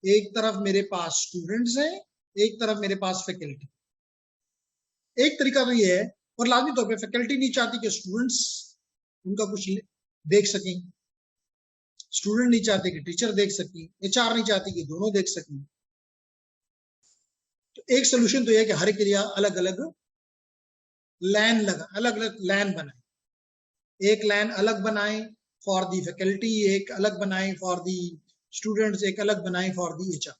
एक तरफ मेरे पास स्टूडेंट्स हैं, एक तरफ मेरे पास फैकल्टी। एक तरीका तो ये है, और लाजमी तौर पे फैकल्टी नहीं चाहती कि स्टूडेंट्स उनका कुछ देख सकें, स्टूडेंट नहीं चाहते कि टीचर देख सकें, HR नहीं चाहती कि दोनों देख सकें। तो एक सोल्यूशन तो यह है कि हर एक एरिया अलग अलग लैन बनाए। एक लैन अलग बनाए फॉर दी फैकल्टी, एक अलग बनाए फॉर दी स्टूडेंट्स, एक अलग बनाए फॉर दी HR।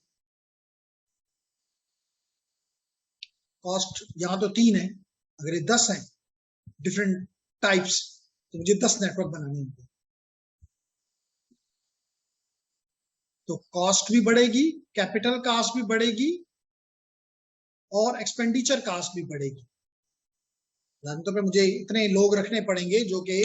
कॉस्ट यहाँ तो 3 है, अगर ये 10 है डिफरेंट टाइप्स, तो मुझे 10 नेटवर्क बनाने होंगे। तो कॉस्ट भी बढ़ेगी, कैपिटल कॉस्ट भी बढ़ेगी, और एक्सपेंडिचर कॉस्ट भी बढ़ेगी। तो पे मुझे इतने लोग रखने पड़ेंगे जो कि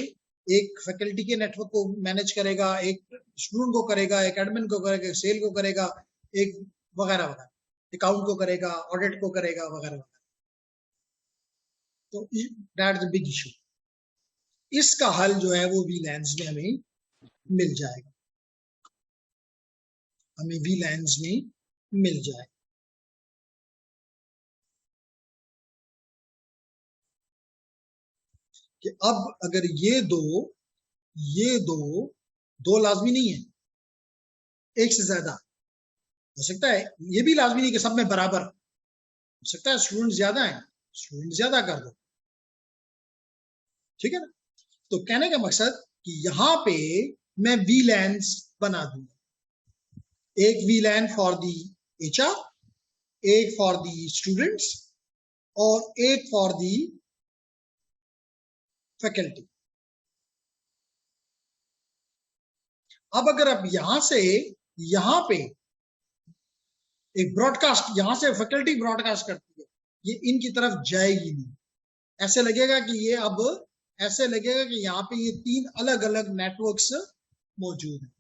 एक फैकल्टी के नेटवर्क को मैनेज करेगा, एक स्टूडेंट को करेगा, एक एडमिन को करेगा, एक सेल को करेगा, एक वगैरह वगैरह, अकाउंट को करेगा, ऑडिट को करेगा, वगैरह वगैरह। तो that is a big issue. इसका हल जो है वो VLANs में हमें मिल जाएगा, हमें VLANs में मिल जाएगा। कि अब अगर ये दो लाजमी नहीं है, एक से ज्यादा हो सकता है। ये भी लाजमी नहीं कि सब में बराबर हो सकता है। स्टूडेंट ज्यादा है, स्टूडेंट ज्यादा कर दो, ठीक है ना। तो कहने का मकसद कि यहां पे मैं VLANs बना दूंगा, एक VLAN फॉर दी HR, एक फॉर दी स्टूडेंट्स, और एक फॉर दी फैकल्टी। अब अगर आप यहां से यहां पे एक ब्रॉडकास्ट, यहां से फैकल्टी ब्रॉडकास्ट करती है, ये इनकी तरफ जाएगी नहीं। ऐसे लगेगा कि ये अब ऐसे लगेगा कि यहाँ पे ये 3 अलग अलग नेटवर्क्स मौजूद हैं।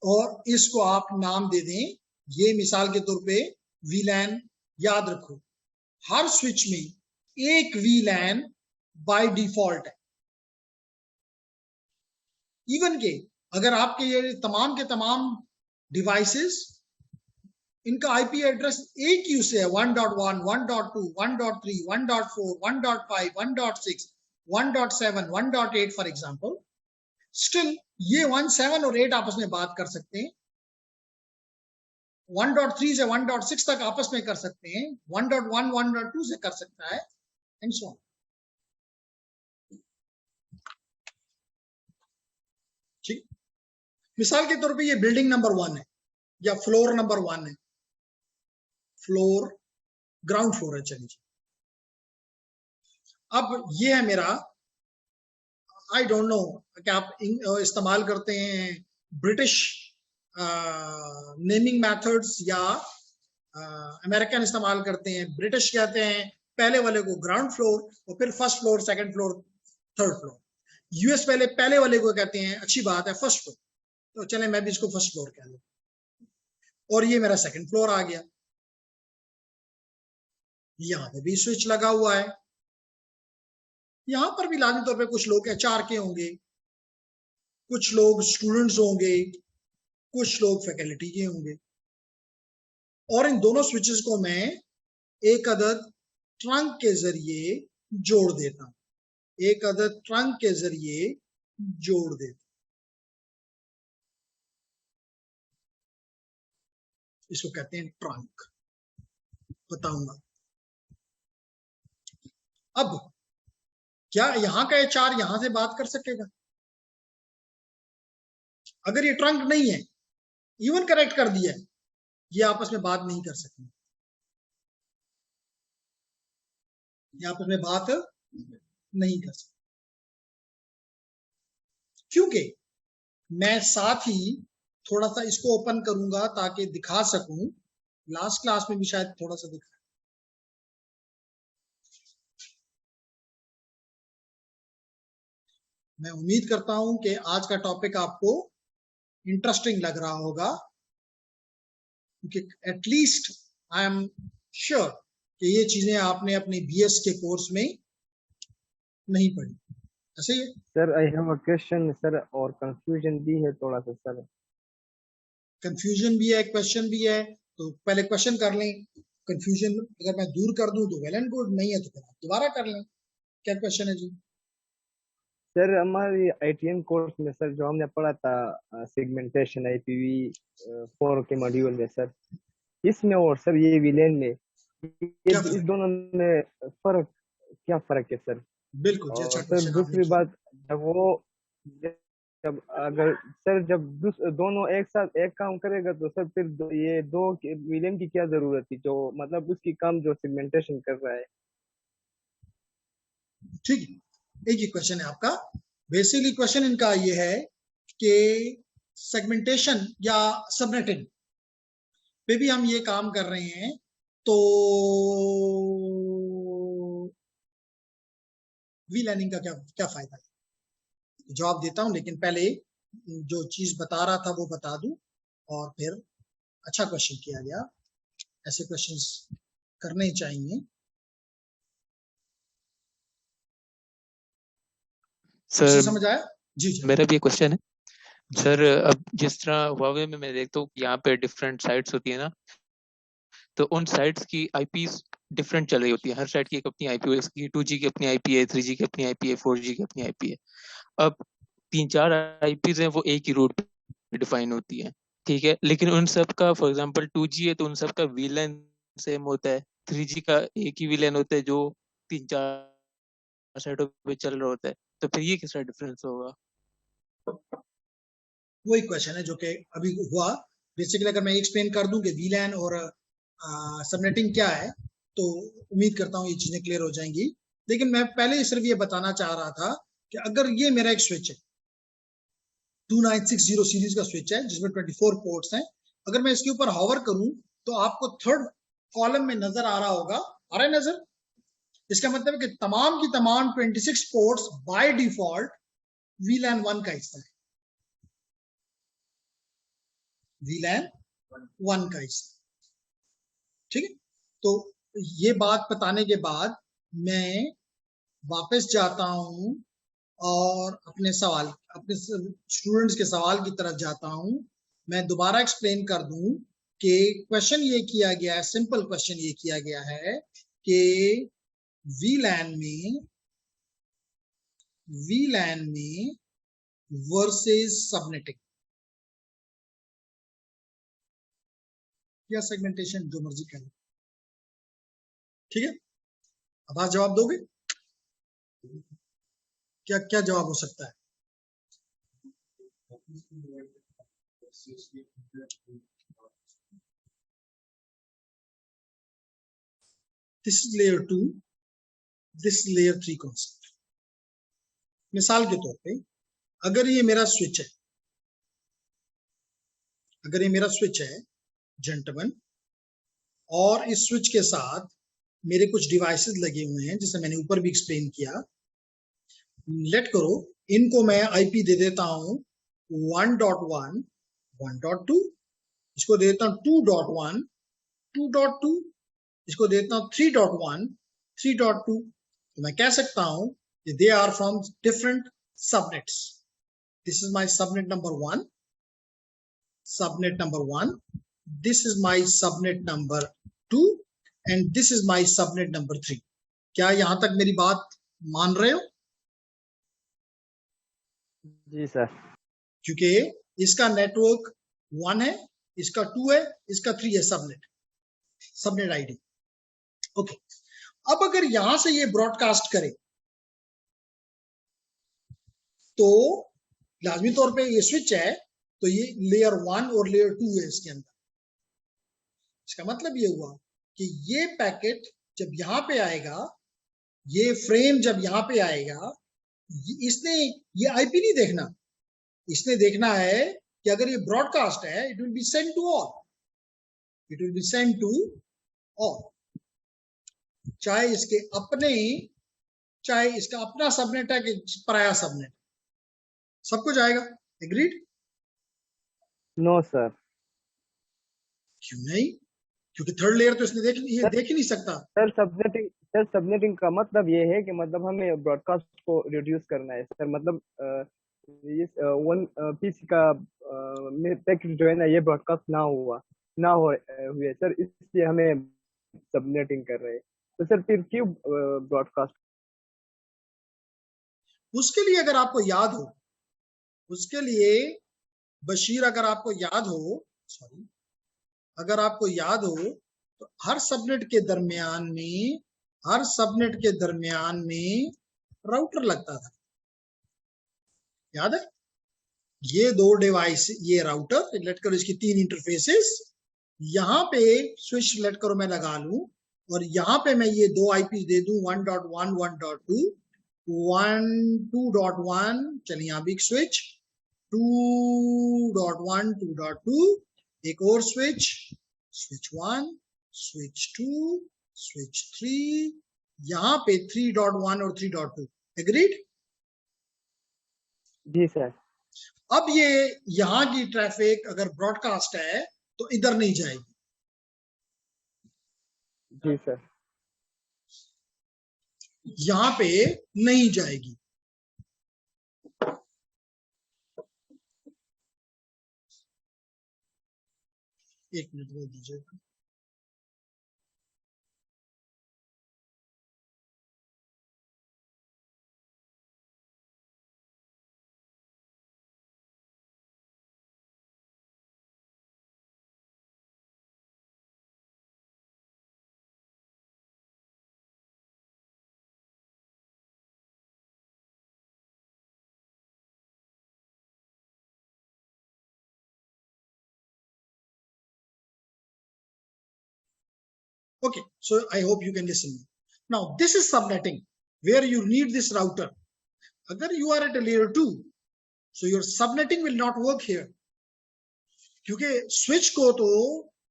और इसको आप नाम दे दें, ये मिसाल के तौर पे VLAN। याद रखो, हर स्विच में एक VLAN बाय डिफॉल्ट है। इवन के अगर आपके ये तमाम के तमाम डिवाइसेस, इनका IP एड्रेस एक ही से है, 1.1, 1.2, 1.3, 1.4, 1.5, 1.6, 1.7, 1.8 फॉर एग्जांपल, स्टिल ये 1.7 और 8 आपस में बात कर सकते हैं, 1.3 से 1.6 तक आपस में कर सकते हैं, 1.1, 1.2 से कर सकता है, एंड सो ऑन। ठीक, मिसाल के तौर पे ये बिल्डिंग नंबर 1 है या फ्लोर नंबर 1 है, फ्लोर ग्राउंड फ्लोर है। चलिए, अब ये है मेरा, आई डोंट नो क्या आप इस्तेमाल करते हैं ब्रिटिश नेमिंग मेथड्स या अमेरिकन इस्तेमाल करते हैं। ब्रिटिश कहते हैं पहले वाले को ग्राउंड फ्लोर, और फिर first floor, second floor, third floor. US पहले वाले को कहते हैं, अच्छी बात है, फर्स्ट फ्लोर। तो चले मैं भी इसको फर्स्ट फ्लोर कह दूं, और ये मेरा सेकंड फ्लोर आ गया। यहाँ पे भी स्विच लगा हुआ है, यहाँ पर भी लाजमी तौर पे कुछ लोग HR के होंगे, कुछ लोग स्टूडेंट्स होंगे, कुछ लोग फैकल्टी के होंगे। और इन दोनों स्विचेस को मैं एक अदद ट्रंक के जरिए जोड़ देता हूं, एक अदद ट्रंक के जरिए जोड़ देता हूं। इसको कहते हैं ट्रंक, बताऊंगा। अब क्या यहां का HR यहां से बात कर सकेगा? अगर ये ट्रंक नहीं है, इवन कनेक्ट कर दिया है, ये आपस में बात नहीं कर सकते, ये आपस में बात नहीं कर सकते। क्योंकि मैं साथ ही थोड़ा सा इसको ओपन करूंगा ताकि दिखा सकूं, लास्ट क्लास में भी शायद थोड़ा सा दिखा। मैं उम्मीद करता हूं कि आज का टॉपिक आपको इंटरेस्टिंग लग रहा होगा, क्योंकि एटलीस्ट आई एम श्योर कि ये चीजें आपने अपने बीएस के कोर्स में नहीं पढ़ी। ऐसे ही sir I have a question sir, और कंफ्यूजन भी है थोड़ा सा सर। कंफ्यूजन भी है, क्वेश्चन भी है, तो पहले क्वेश्चन कर लें। कंफ्यूजन अगर मैं दूर कर दूं तो वेल एंड गुड, नहीं है तो फिर आप दोबारा कर लें। क्या क्वेश्चन है जी? सर हमारी आईटीएम कोर्स में सर जो हमने पढ़ा था सेगमेंटेशन IPv4 के मॉड्यूल में सर, इसमें और सर ये विलेन में इस दोनों में फर्क, क्या फर्क है सर? बिल्कुल जी, अच्छा और सर क्वेश्चन दूसरी बात, जब अगर सर जब दोनों एक साथ एक काम करेगा तो सर फिर ये दो विलेन की क्या जरूरत थी, जो मतलब उसकी काम जो सेगमेंटेशन कर रहा है। ठीक है, एक ही क्वेश्चन है आपका। बेसिकली क्वेश्चन इनका ये है कि सेगमेंटेशन या सबनेटिंग पे भी हम ये काम कर रहे हैं, तो वीलानिंग का क्या फायदा है? जवाब देता हूं, लेकिन पहले जो चीज बता रहा था वो बता दूं, और फिर अच्छा क्वेश्चन किया गया, ऐसे क्वेश्चंस करने चाहिए। सर समझ आया? जी जी, मेरा भी एक क्वेश्चन है सर। अब जिस तरह हुआवे में मैं देखता हूँ यहाँ पे डिफरेंट साइट्स होती है ना, तो उन साइट्स की आईपीस डिफरेंट चल रही होती है। हर साइट की एक अपनी आईपी है, 2G की अपनी आईपी है, 3G की अपनी आईपी है, 4G की अपनी आईपी है। अब 3-4 आईपीज हैं वो एक ही रूट पे डिफाइन होती है, ठीक है, लेकिन उन सब का फॉर एग्जांपल 2G है तो उन सब का वीलन सेम होता है, 3G का एक ही वीलन होता है जो 3-4 साइटों पे चल रहा होता है। तो फिर ये किस तरह डिफरेंस होगा? वही क्वेश्चन है जो कि अभी हुआ। बेसिकली अगर मैं एक्सप्लेन कर दूं कि वीलैन और सबनेटिंग क्या है, तो उम्मीद करता हूँ ये चीजें क्लियर हो जाएंगी। लेकिन मैं पहले सिर्फ ये बताना चाह रहा था कि अगर ये मेरा एक स्विच है, 2960 सीरीज का स्विच है जिसमें 24 पोर्ट्स हैं, अगर मैं इसके ऊपर हॉवर करूं तो आपको थर्ड कॉलम में नजर आ रहा होगा, आ रहा है नजर? इसका मतलब है कि तमाम की तमाम 26 पोर्ट्स बाय डिफॉल्ट वीलैन 1 का हिस्सा है, वीलैन 1 का हिस्सा। ठीक है, तो ये बात बताने के बाद मैं वापस जाता हूं और अपने स्टूडेंट्स के सवाल की तरफ जाता हूं। मैं दोबारा एक्सप्लेन कर दूं कि क्वेश्चन ये किया गया है, सिंपल क्वेश्चन ये किया गया है कि वीलैन में वर्सेस सबनेटिंग या सेगमेंटेशन, जो मर्जी करें। ठीक है, अब आप जवाब दोगे? क्या क्या जवाब हो सकता है? This is layer 2, this layer 3 concept. मिसाल के तौर पे अगर ये मेरा स्विच है, जेंटलमैन, और इस स्विच के साथ मेरे कुछ डिवाइसेस लगे हुए हैं जिसे मैंने ऊपर भी एक्सप्लेन किया। लेट करो इनको मैं आईपी दे देता हूं 1.1, 1.2, इसको दे देता हूं 2.1, 2.2, इसको दे देता हूं 3.1, 3.2। तो मैं कह सकता हूं कि they are from different subnets. This is my subnet number 1, subnet number 1, this is my subnet number 2, and this is my subnet number 3। क्या यहां तक मेरी बात मान रहे हो? जी सर। क्योंकि इसका नेटवर्क 1 है, इसका 2 है, इसका 3 है, सबनेट आईडी। ओके, अब अगर यहां से ये ब्रॉडकास्ट करे तो लाजमी तौर पे ये स्विच है, तो ये लेयर 1 और लेयर 2 है इसके अंदर। इसका मतलब ये हुआ कि ये पैकेट जब यहां पे आएगा, ये फ्रेम जब यहां पे आएगा, इसने ये आईपी नहीं देखना, इसने देखना है कि अगर ये ब्रॉडकास्ट है, it will be send to all, it will be send to all, चाहे इसके अपने, चाहे इसका अपना सबनेट है कि पराया सबनेट, सबको जाएगा। एग्रीड? No sir. क्यों नहीं? क्योंकि थर्ड लेयर तो इसने देख ही नहीं सकता। सर सबनेटिंग का मतलब ये है कि मतलब हमें ब्रॉडकास्ट को रिड्यूस करना है सर। मतलब ये वन पीसी का पैकेट जो है ना, ये ब्रॉडकास्ट ना हुए सर, इसलिए हमें सबनेटिंग कर रहे हैं। तो सर फिर क्यों ब्रॉडकास्ट? उसके लिए अगर आपको याद हो, उसके लिए बशीर, अगर आपको याद हो, सॉरी, अगर आपको याद हो तो हर सबनेट के दरमियान में राउटर लगता था, याद है? ये दो डिवाइस, ये राउटर लेट करो, इसकी 3 इंटरफेसेस, यहाँ पे स्विच लेट करो मैं लगा लूं, और यहाँ पे मैं ये 2 आईपी दे दूं, 1.1 1.2 1.2.1, चलिए यहाँ भी एक स्विच 2.1 2.2, एक और स्विच 1, स्विच 2, स्विच 3, यहाँ पे 3.1 और 3.2। एग्रीड? जी सर। अब ये यहाँ की ट्रैफिक अगर ब्रॉडकास्ट है तो इधर नहीं जाएगी। जी सर। यहाँ पे नहीं जाएगी। एक मिनट में दीजिएगा। Okay, so I hope you can listen me. Now, this is subnetting where you need this router. Agar you are at a layer 2, so your subnetting will not work here. क्योंकि switch को तो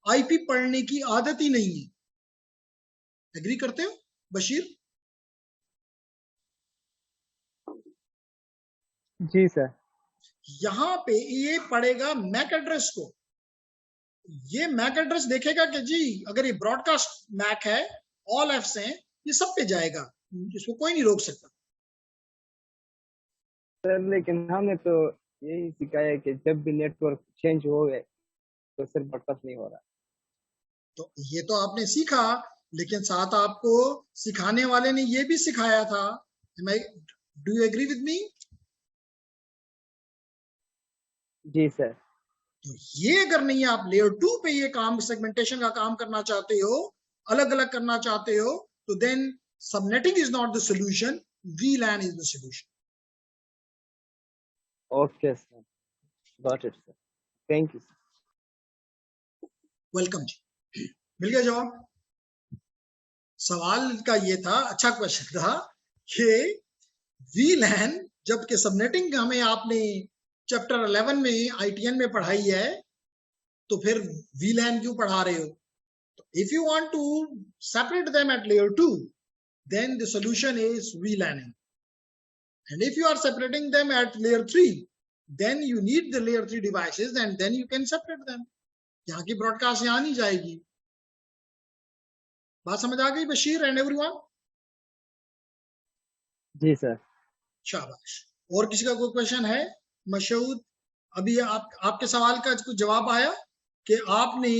IP पढ़ने की आदत ही नहीं है। Agree करते हो बशीर? जी सर। यहाँ पे ये पढ़ेगा मैक एड्रेस को, ये मैक एड्रेस देखेगा कि जी अगर ये ब्रॉडकास्ट मैक है, ऑल एफ्स हैं, ये सब पे जाएगा, इसको कोई नहीं रोक सकता। सर लेकिन हमने तो यही सिखाया कि जब भी नेटवर्क चेंज हो गए तो सिर्फ ब्रॉडकास्ट नहीं हो रहा। तो ये तो आपने सीखा, लेकिन साथ आपको सिखाने वाले ने ये भी सिखाया था। Do you agree with me? जी सर। तो ये अगर नहीं है, आप लेयर 2 पे ये काम, सेगमेंटेशन का काम करना चाहते हो, अलग अलग करना चाहते हो, तो then subnetting is not the solution, VLAN is the solution. Okay sir, got it sir, thank you sir. Welcome जी, मिल गया जवाब। सवाल का ये था, अच्छा क्वेश्चन था कि VLAN, जबकि सबनेटिंग हमें आपने चैप्टर 11 में ITN में पढ़ाई है, तो फिर VLAN क्यों पढ़ा रहे हो? तो if you want to separate them at layer 2, then the solution is VLANing. And if you are separating them at layer 3, then you need the layer 3 devices and then you can separate them. यहाँ की broadcast यहाँ नहीं जाएगी। बात समझ आ गई Bashir and everyone? जी सर। शाबाश। और किसी का कोई क्वेश्चन है? मशहूद, अभी आपके सवाल का कुछ जवाब आया कि आपने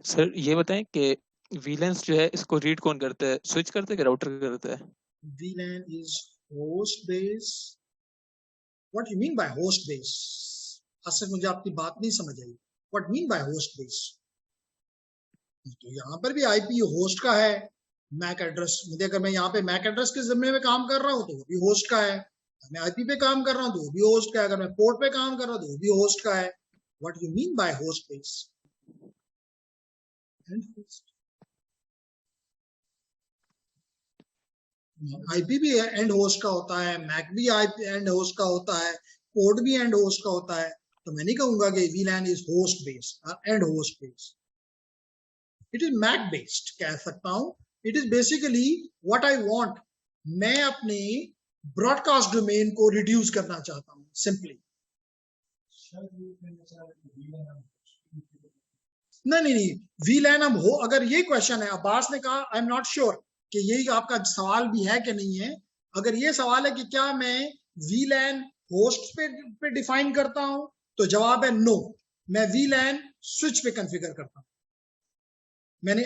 सर ये बताएं कि VLANs जो है इसको रीड कौन करता है, स्विच करता है कि राउटर करता है? VLAN is host base. What you mean by host base? असल मुझे आपकी बात नहीं समझ आई। What mean by host base? तो यहाँ पर भी आईपी होस्ट का है, मैक एड्रेस मुझे, अगर मैं यहाँ पे मैक एड्रेस के जिम्मे में काम कर रहा हूँ तो वो भी होस्ट का है, मैं आईपी पे काम कर रहा हूँ तो वो भी होस्ट का है, अगर मैं पोर्ट पे काम कर रहा हूँ तो वो भी होस्ट का है। What you mean by host base? IP भी एंड होस्ट का होता है, मैक भी एंड होस्ट का होता है, पोर्ट भी एंड होस्ट का होता है। तो मैं नहीं कहूंगा कि VLAN is host based and host based, it is MAC based कह सकता हूं। It is basically what I want. मैं अपने ब्रॉडकास्ट डोमेन को रिड्यूस करना चाहता हूं सिंपली। नहीं, VLAN अब हो, अगर ये क्वेश्चन है, अब्बास ने कहा आई एम नॉट श्योर कि यही आपका सवाल भी है कि नहीं है। अगर ये सवाल है कि क्या मैं VLAN होस्ट पे डिफाइन करता हूं, तो जवाब है नो, मैं VLAN स्विच पे कॉन्फ़िगर करता हूं। मैंने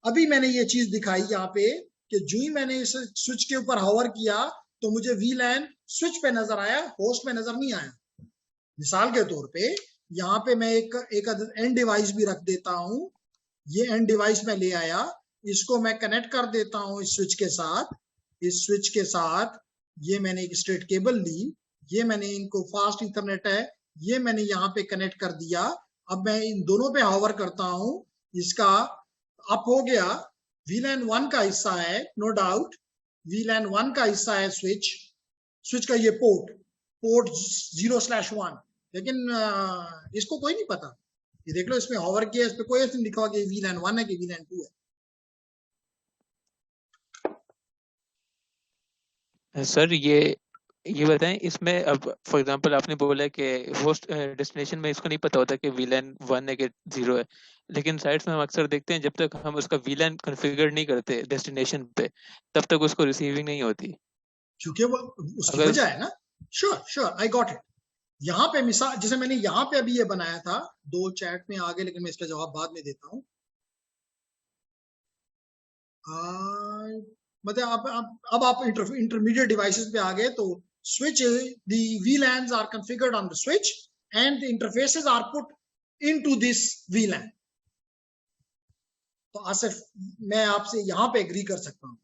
अभी मैंने ये चीज दिखाई यहाँ पे कि जो ही मैंने इस स्विच के ऊपर हॉवर किया तो मुझे VLAN स्विच पे नजर आया, होस्ट पे नजर नहीं आया। मिसाल के तौर पे यहाँ पे मैं एक एंड डिवाइस भी रख देता हूं। ये एंड डिवाइस में ले आया, इसको मैं कनेक्ट कर देता हूं इस स्विच के साथ। इस स्विच के साथ ये मैंने एक स्ट्रेट केबल ली, ये मैंने इनको फास्ट इथरनेट है, ये मैंने यहाँ पे कनेक्ट कर दिया। अब मैं इन दोनों पे हॉवर करता हूं, इसका अप हो गया। VLAN 1 का हिस्सा है, नो डाउट VLAN 1 का हिस्सा है स्विच का ये पोर्ट 0/1, लेकिन इसको कोई नहीं पता। ये देख लो, इसमें हॉवर किया, इस पे कोई ऐसे नहीं लिखा कि VLAN 1 है कि VLAN 2 है। सर ये बताएं, इसमें अब फॉर एग्जांपल आपने बोला कि होस्ट डेस्टिनेशन में इसको नहीं पता होता कि VLAN 1 है कि 0 है, लेकिन साइट्स में हम अक्सर देखते हैं जब तक हम उसका VLAN कॉन्फ़िगर नहीं करते डेस्टिनेशन पे, तब तक उसको रिसीविंग नहीं होती, क्योंकि वो उसकी वजह है ना। Sure I got it. यहाँ पे मिसाल, जैसे मैंने यहाँ पे अभी ये बनाया था, दो चैट में आ गए, लेकिन मैं इसका जवाब बाद में देता हूँ। मतलब अब आप इंटरमीडिएट डिवाइसेस पे आ गए, तो switch the VLANs are configured on the switch and the interfaces are put into this VLAN। तो आसिफ, मैं आपसे यहाँ पे एग्री कर सकता हूँ,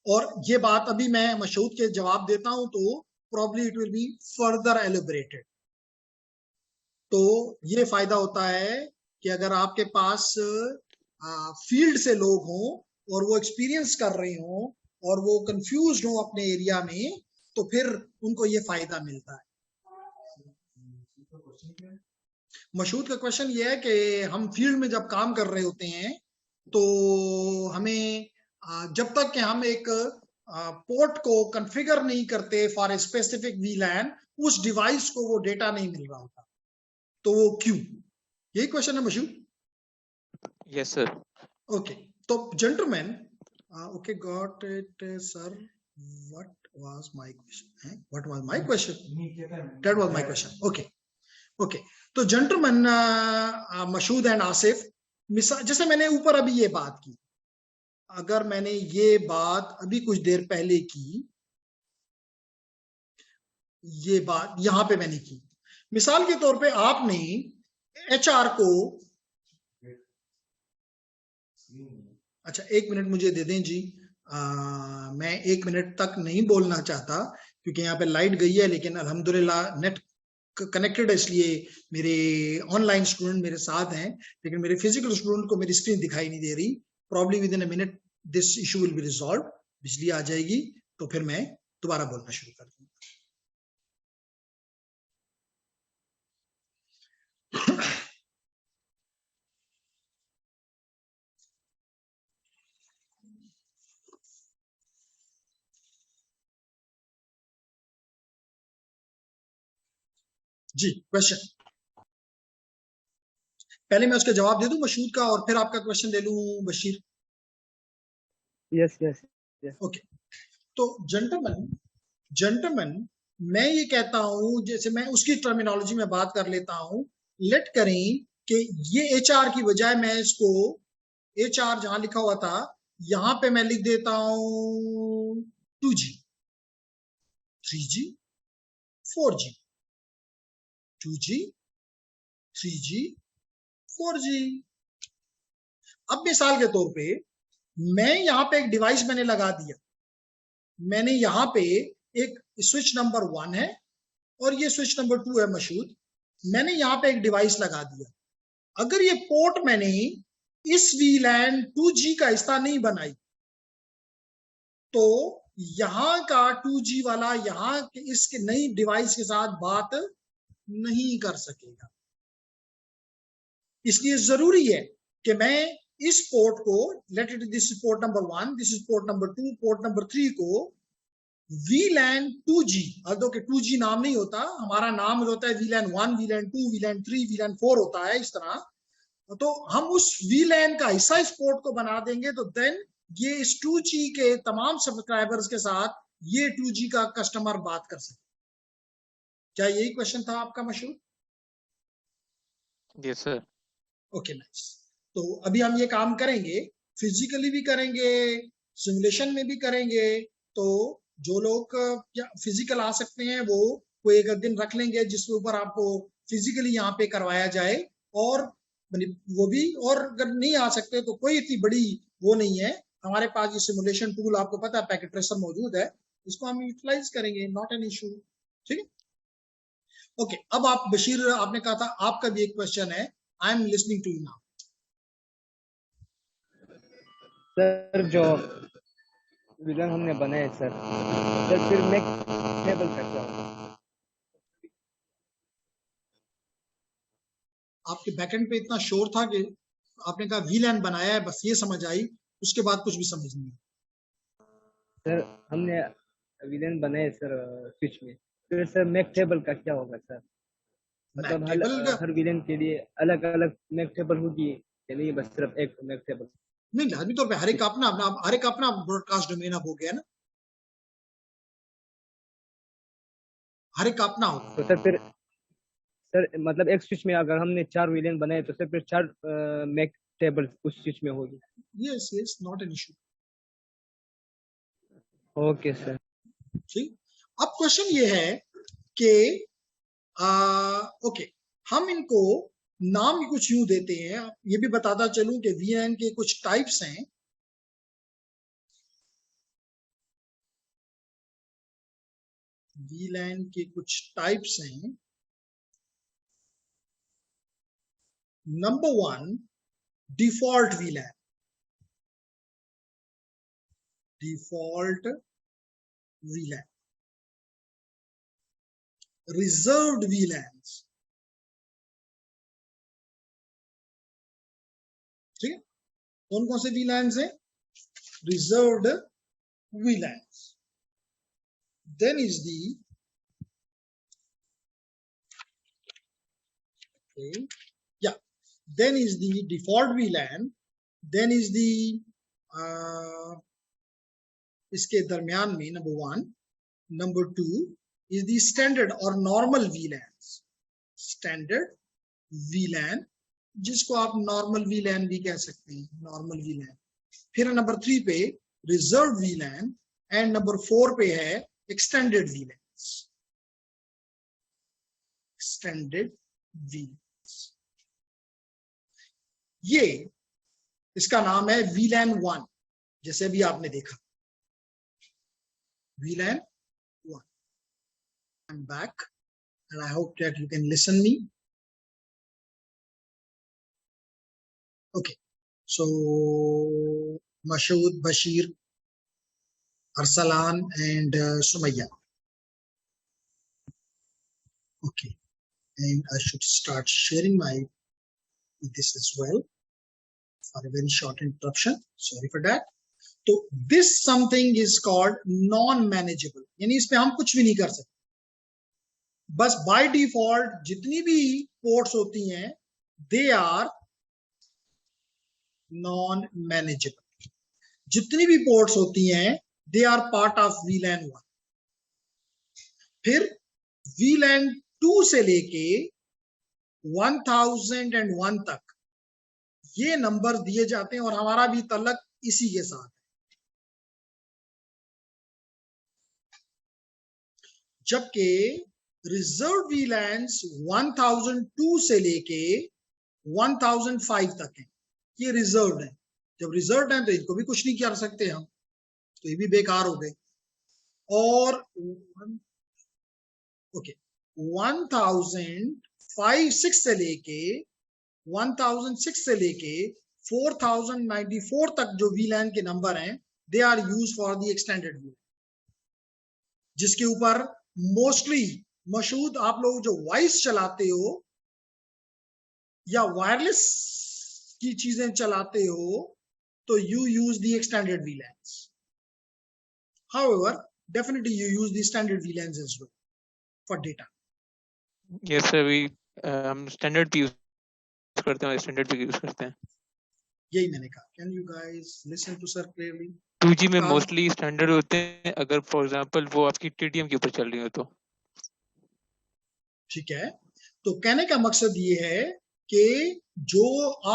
और ये बात अभी मैं मशहूद के जवाब देता हूं तो probably it will be further elaborated। तो ये फायदा होता है कि अगर आपके पास फील्ड से लोग हों और वो एक्सपीरियंस कर रहे हों और वो कंफ्यूज हों अपने एरिया में, तो फिर उनको ये फायदा मिलता है। मशहूद का क्वेश्चन ये है कि हम फील्ड में जब काम कर रहे होते हैं तो हमें जब तक कि हम एक पोर्ट को कॉन्फ़िगर नहीं करते फॉर ए स्पेसिफिक VLAN, उस डिवाइस को वो डेटा नहीं मिल रहा होता, तो वो क्यों? यही क्वेश्चन है मशहूद। Yes sir. ओके, तो gentleman, okay got it sir. What was my question? What was my question? That was my question. Okay, तो जेंटलमैन मशहूद एंड आसिफ, जैसे मैंने ऊपर अभी ये बात की, अगर मैंने ये बात अभी कुछ देर पहले की, ये बात यहां पे मैंने की, मिसाल के तौर पे आपने HR को, अच्छा 1 मिनट मुझे दे दें जी, मैं 1 मिनट तक नहीं बोलना चाहता क्योंकि यहाँ पे लाइट गई है, लेकिन अल्हम्दुलिल्लाह नेट कनेक्टेड है, इसलिए मेरे ऑनलाइन स्टूडेंट मेरे साथ हैं, लेकिन मेरे फिजिकल स्टूडेंट को मेरी स्क्रीन दिखाई नहीं दे रही। Probably with in a minute this issue will be resolve. बिजली आ जाएगी तो फिर मैं दोबारा बोलना शुरू कर दूंगा। जी, क्वेश्चन पहले मैं उसका जवाब दे दूं मशहूद का, और फिर आपका क्वेश्चन ले लूं बशीर। यस। ओके, तो जेंटलमैन मैं ये कहता हूं, जैसे मैं उसकी टर्मिनोलॉजी में बात कर लेता हूं, लेट करें कि ये HR की बजाय मैं इसको HR जहां लिखा हुआ था यहां पे मैं लिख देता हूं 2G, 3G, 4G, 2G, 3G, 4G। अब मिसाल के तौर पे मैं यहाँ पे एक डिवाइस मैंने लगा दिया, मैंने यहाँ पे एक स्विच नंबर 1 है और ये स्विच नंबर 2 है मशहूद, मैंने यहाँ पे एक डिवाइस लगा दिया। अगर ये पोर्ट मैंने इस VLAN 2G का हिस्सा नहीं बनाई, तो यहाँ का 2G वाला यहाँ के इसके नई डिवाइस के साथ बात नहीं कर सकेगा। इसलिए जरूरी है कि मैं इस पोर्ट को, let it this port number 1, this is port number 2, port number 3 को VLAN 2G, although के 2G नाम नहीं होता, हमारा नाम होता है VLAN 1, VLAN 2, VLAN 3, VLAN 4 होता है इस तरह। तो हम उस VLAN का हिस्सा इस पोर्ट को बना देंगे, तो देन ये इस 2G के तमाम सब्सक्राइबर्स के साथ ये 2G का कस्टमर बात कर सकते। क्या यही क्वेश्चन था आपका मशहूर? Yes sir. Okay nice. तो अभी हम ये काम करेंगे, फिजिकली भी करेंगे, सिमुलेशन में भी करेंगे। तो जो लोग फिजिकल आ सकते हैं वो कोई एक दिन रख लेंगे जिसके ऊपर आपको फिजिकली यहाँ पे करवाया जाए, और वो भी, और अगर नहीं आ सकते तो कोई इतनी बड़ी वो नहीं है, हमारे पास ये सिमुलेशन टूल आपको पता है पैकेट ट्रेसर मौजूद है, इसको हम यूटिलाइज करेंगे, नॉट एन इशू। ठीक है, ओके। अब आप बशीर, आपने कहा था आपका भी एक क्वेश्चन है, I am listening to you now. Sir जो विलन हमने बनाए सर फिर मैं टेबल करता हूँ। आपके बैकएंड पे इतना शोर था कि आपने कहा VLAN बनाया है, बस ये समझ आई, उसके बाद कुछ भी समझ नहीं। सर हमने विलन बनाए सर स्विच में, फिर सर मैक टेबल का क्या होगा सर? मतलब हर विलन के लिए अलग अलग मैक टेबल होगी या नहीं, बस सिर्फ एक मैक टेबल? नहीं, लाजमी तौर पे हर एक अपना ब्रॉडकास्ट डोमेन अब हो गया ना, हर एक अपना होगा। तो सर फिर सर मतलब एक स्विच में अगर हमने 4 विलन बनाए तो सर फिर 4 मैक टेबल उस स्विच में होगी? Yes yes, not an issue. Okay sir. ठीक, अब क्वेश्चन ये है कि ओके, हम इनको नाम कुछ यूं देते हैं। ये भी बताता चलूं कि VLAN के कुछ टाइप्स हैं। VLAN के कुछ टाइप्स हैं। Number 1, default VLAN। Default VLAN, reserved VLANs। ठीक है, कौन कौन से VLANs हैं? Reserved VLANs। Then is the then is the default VLAN, then is the इसके दरमियान में number 1, number 2 is the standard और normal VLANs। स्टैंडर्ड VLAN, जिसको आप नॉर्मल VLAN भी कह सकते हैं, नॉर्मल VLAN। फिर नंबर 3 पे रिजर्व VLAN, एंड नंबर 4 पे है एक्सटेंडेड VLANs। एक्सटेंडेड VLANs, ये इसका नाम है VLAN 1, जैसे भी आपने देखा VLAN 1। I'm back and I hope that you can listen me. Okay, so Mashood, Bashir, Arsalan and Sumayya. Okay, and I should start sharing my this as well for a very short interruption. Sorry for that. तो this something is called non-manageable, यानी इसमें हम कुछ भी नहीं कर सकते। बस by default जितनी भी ports होती हैं they are non-manageable। जितनी भी ports होती हैं they are part of VLAN 1। फिर VLAN 2 से लेके 1001 तक ये नंबर दिए जाते हैं और हमारा भी तल्लक इसी के साथ है। जबकि रिजर्व VLANs 1002 से लेके 1005 तक है, ये रिजर्व है। जब रिजर्व है तो इनको भी कुछ नहीं कर सकते हम, तो ये भी बेकार हो गए। और ओके, 1006 से लेके 1006 से लेके 4094 तक जो VLAN के नंबर हैं they are use for the extended VLAN, जिसके ऊपर मोस्टली मशहूद आप लोग जो वॉइस चलाते हो या वायरलेस की चीजें चलाते हो तो you use the extended VLANs. However, definitely you use the standard VLANs as well for data. Yes sir, we हम स्टैंडर्ड भी यूज करते हैं, स्टैंडर्ड भी यूज करते हैं. यही मैंने कहा. Can you guys listen to sir clearly? 2G में मोस्टली स्टैंडर्ड होते हैं, अगर फॉर एग्जांपल वो आपकी TTM के ऊपर चल रही हो तो. ठीक है, तो कहने का मकसद ये है कि जो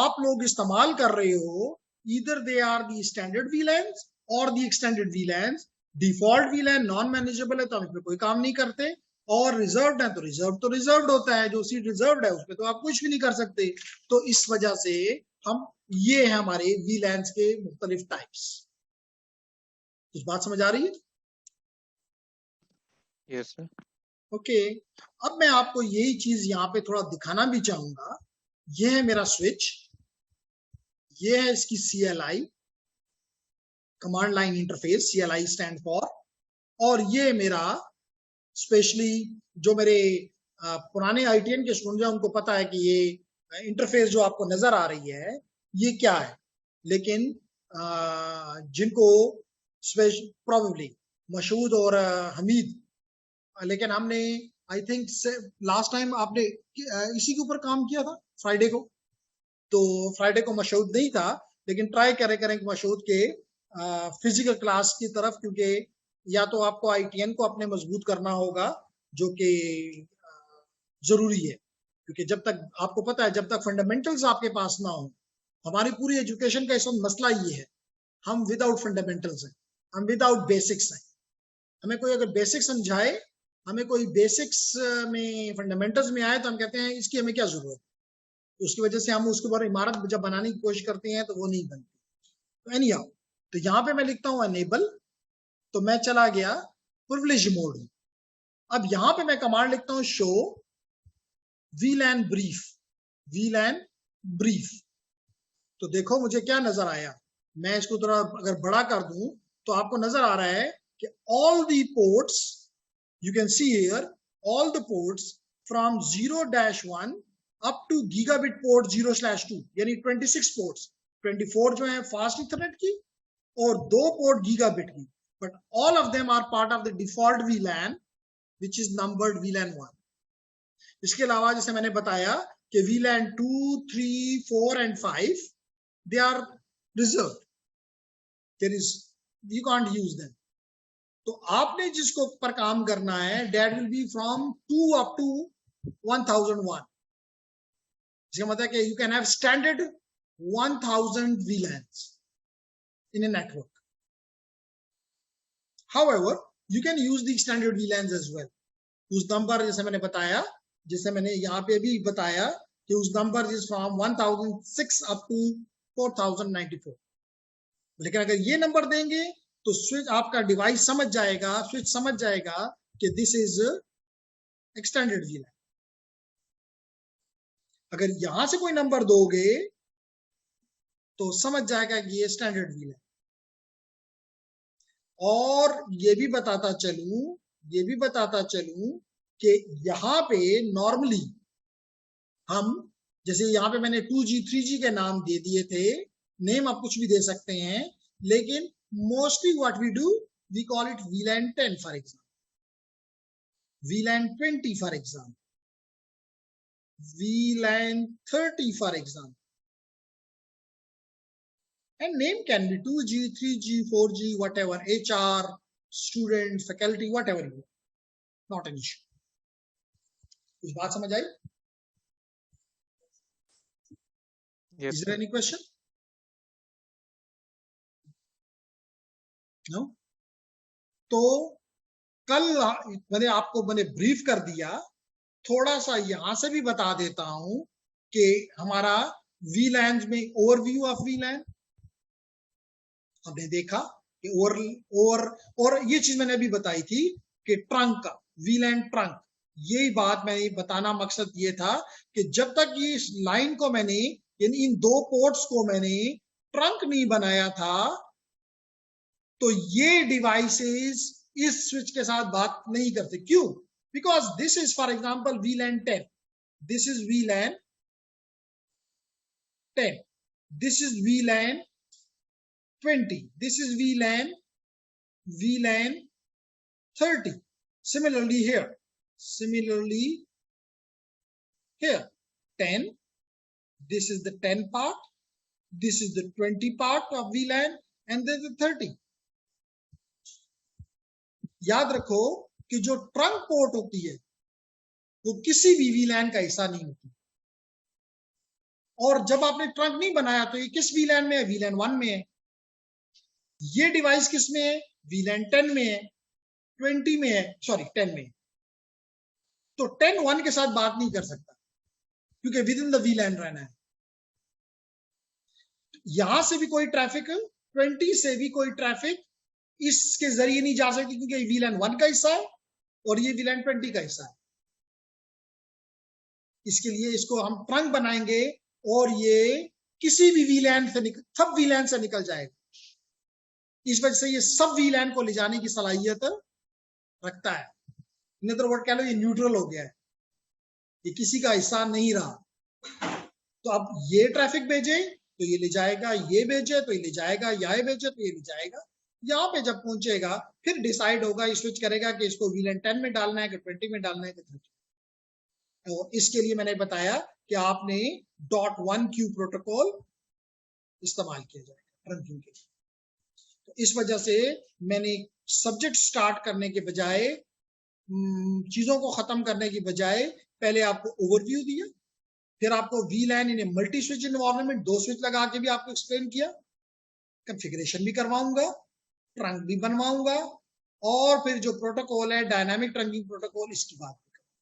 आप लोग इस्तेमाल कर रहे हो, either they are the standard VLANs or the extended VLANs. Default VLAN non manageable है तो हम इस पे कोई काम नहीं करते, और रिजर्व्ड है तो रिजर्व्ड होता है. जो सीट रिजर्व्ड है उस पे तो आप कुछ भी नहीं कर सकते. तो इस वजह से हम ये है हमारे VLANs के मुख्तलिफ टाइप्स. कुछ बात समझ आ रही है? Yes sir. ओके, अब मैं आपको यही चीज यहाँ पे थोड़ा दिखाना भी चाहूंगा. ये है मेरा स्विच, ये है इसकी CLI, command line interface, CLI stand for. और ये मेरा स्पेशली जो मेरे पुराने ITN के स्टूडेंट हैं उनको पता है कि ये इंटरफेस जो आपको नजर आ रही है ये क्या है. लेकिन जिनको प्रोबेबली मशहूद और हमीद, लेकिन हमने आई थिंक लास्ट टाइम आपने इसी के ऊपर काम किया था फ्राइडे को, तो फ्राइडे को मशहूद नहीं था, लेकिन ट्राई करें कि मशहूद के फिजिकल क्लास की तरफ, क्योंकि या तो आपको ITN को अपने मजबूत करना होगा जो कि जरूरी है, क्योंकि जब तक आपको पता है जब तक फंडामेंटल्स आपके पास ना हो, हमारी पूरी एजुकेशन का इस वक्त मसला ये है, हम विदाउट फंडामेंटल्स हैं, हम विदाउट बेसिक्स हैं. हमें कोई अगर बेसिक समझाए, हमें कोई बेसिक्स में फंडामेंटल्स में आए तो हम कहते हैं इसकी हमें क्या जरूरत है. उसकी वजह से हम उसके ऊपर इमारत जब बनाने की कोशिश करते हैं तो वो नहीं बनती. तो एनी हाउ, तो यहाँ पे मैं लिखता हूँ अनेबल, तो मैं चला गया प्रिविलेज मोड में. अब यहाँ पे मैं कमांड लिखता हूँ show VLAN brief, VLAN brief. तो देखो मुझे क्या नजर आया. मैं इसको थोड़ा अगर बड़ा कर दूं तो आपको नजर आ रहा है कि all the ports, you can see here all the ports from 0-1 up to gigabit port 0/2, यानी 26 पोर्ट्स, 24 जो है फास्ट ईथरनेट की और 2 पोर्ट गीगाबिट की, but all of them are part of the default VLAN which is numbered VLAN 1. इसके अलावा जैसे मैंने बताया कि VLAN 2, 3, 4 and 5 they are reserved. There is, you can't use them. तो आपने जिसको पर काम करना है that will be from 2 up to 1001. इसका मतलब कि you can have standard 1000 VLANs in a network. However, you can use the standard VLANs as well. उस नंबर जैसे मैंने बताया, जैसे मैंने यहाँ पे भी बताया कि उस number is from 1006 up to 4094. लेकिन अगर ये नंबर देंगे तो स्विच आपका डिवाइस समझ जाएगा, स्विच समझ जाएगा कि दिस इज एक्सटेंडेड VLAN. अगर यहां से कोई नंबर दोगे तो समझ जाएगा कि ये स्टैंडर्ड VLAN. और ये भी बताता चलूं कि यहाँ पे नॉर्मली हम, जैसे यहाँ पे मैंने 2G 3G के नाम दे दिए थे, नेम आप कुछ भी दे सकते हैं, लेकिन mostly what we do, we call it VLAN 10 for example, VLAN 20 for example, VLAN 30 for example. And name can be 2G, 3G, 4G, whatever, HR, student, faculty, whatever you want. Not an issue. कुछ बात समझ आई? Yes, Is there any question? No? तो कल मैंने आपको brief कर दिया, थोड़ा सा यहां से भी बता देता हूं कि हमारा VLAN में ओवरव्यू ऑफ VLAN हमने देखा कि और ये चीज मैंने अभी बताई थी कि ट्रंक का, VLAN ट्रंक, यही बात मैंने बताना मकसद ये था कि जब तक ये इस लाइन को मैंने, यानी इन 2 पोर्ट्स को मैंने ट्रंक नहीं बनाया था, तो ये डिवाइसेस इस स्विच के साथ बात नहीं करते। क्यों? Because this is for example VLAN 10, this is VLAN 10, this is VLAN 20, this is VLAN 30. Similarly here 10, this is the 10 part, this is the 20 part of VLAN, and then the 30. याद रखो कि जो ट्रंक पोर्ट होती है वो किसी भी VLAN का हिस्सा नहीं होती, और जब आपने ट्रंक नहीं बनाया तो ये किस VLAN में है? VLAN 1 में है। ये डिवाइस किस में है? VLAN 10 में है, 20 में है, सॉरी 10 में है। तो 10 1 के साथ बात नहीं कर सकता क्योंकि विद इन द VLAN रहना है। यहां से भी कोई ट्रैफिक, 20 से भी कोई ट्रैफिक इसके जरिए नहीं जा सकती क्योंकि ये VLAN 1 का हिस्सा है और ये VLAN 20 का हिस्सा है। इसके लिए इसको हम ट्रंक बनाएंगे और ये किसी भी VLAN से सब VLAN से निकल जाएगा। इस वजह से ये सब VLAN को ले जाने की सलाहियत रखता है। इन अदर वर्ड कह लो ये न्यूट्रल हो गया है, ये किसी का हिस्सा नहीं रहा। तो अब ये ट्रैफिक भेजे तो ये ले जाएगा, ये भेजे तो ये ले जाएगा, ये भेजे तो ये ले जाएगा। यहाँ पे जब पहुंचेगा फिर डिसाइड होगा, ये स्विच करेगा कि इसको VLAN 10 में डालना है कि 20 में डालना है कि 30। तो इसके लिए मैंने बताया कि आपने .1Q प्रोटोकॉल इस्तेमाल किया जाएगा ट्रंकिंग के लिए। तो इस वजह से मैंने सब्जेक्ट स्टार्ट करने के बजाय, चीजों को खत्म करने की बजाय पहले आपको ओवरव्यू दिया, फिर आपको VLAN इन मल्टी स्विच एनवायरनमेंट 2 स्विच लगा के भी आपको एक्सप्लेन किया, कॉन्फ़िगरेशन भी करवाऊंगा, ट्रंक भी बनवाऊंगा, और फिर जो प्रोटोकॉल है डायनामिक ट्रंकिंग प्रोटोकॉल, इसकी बात भी करूंगा।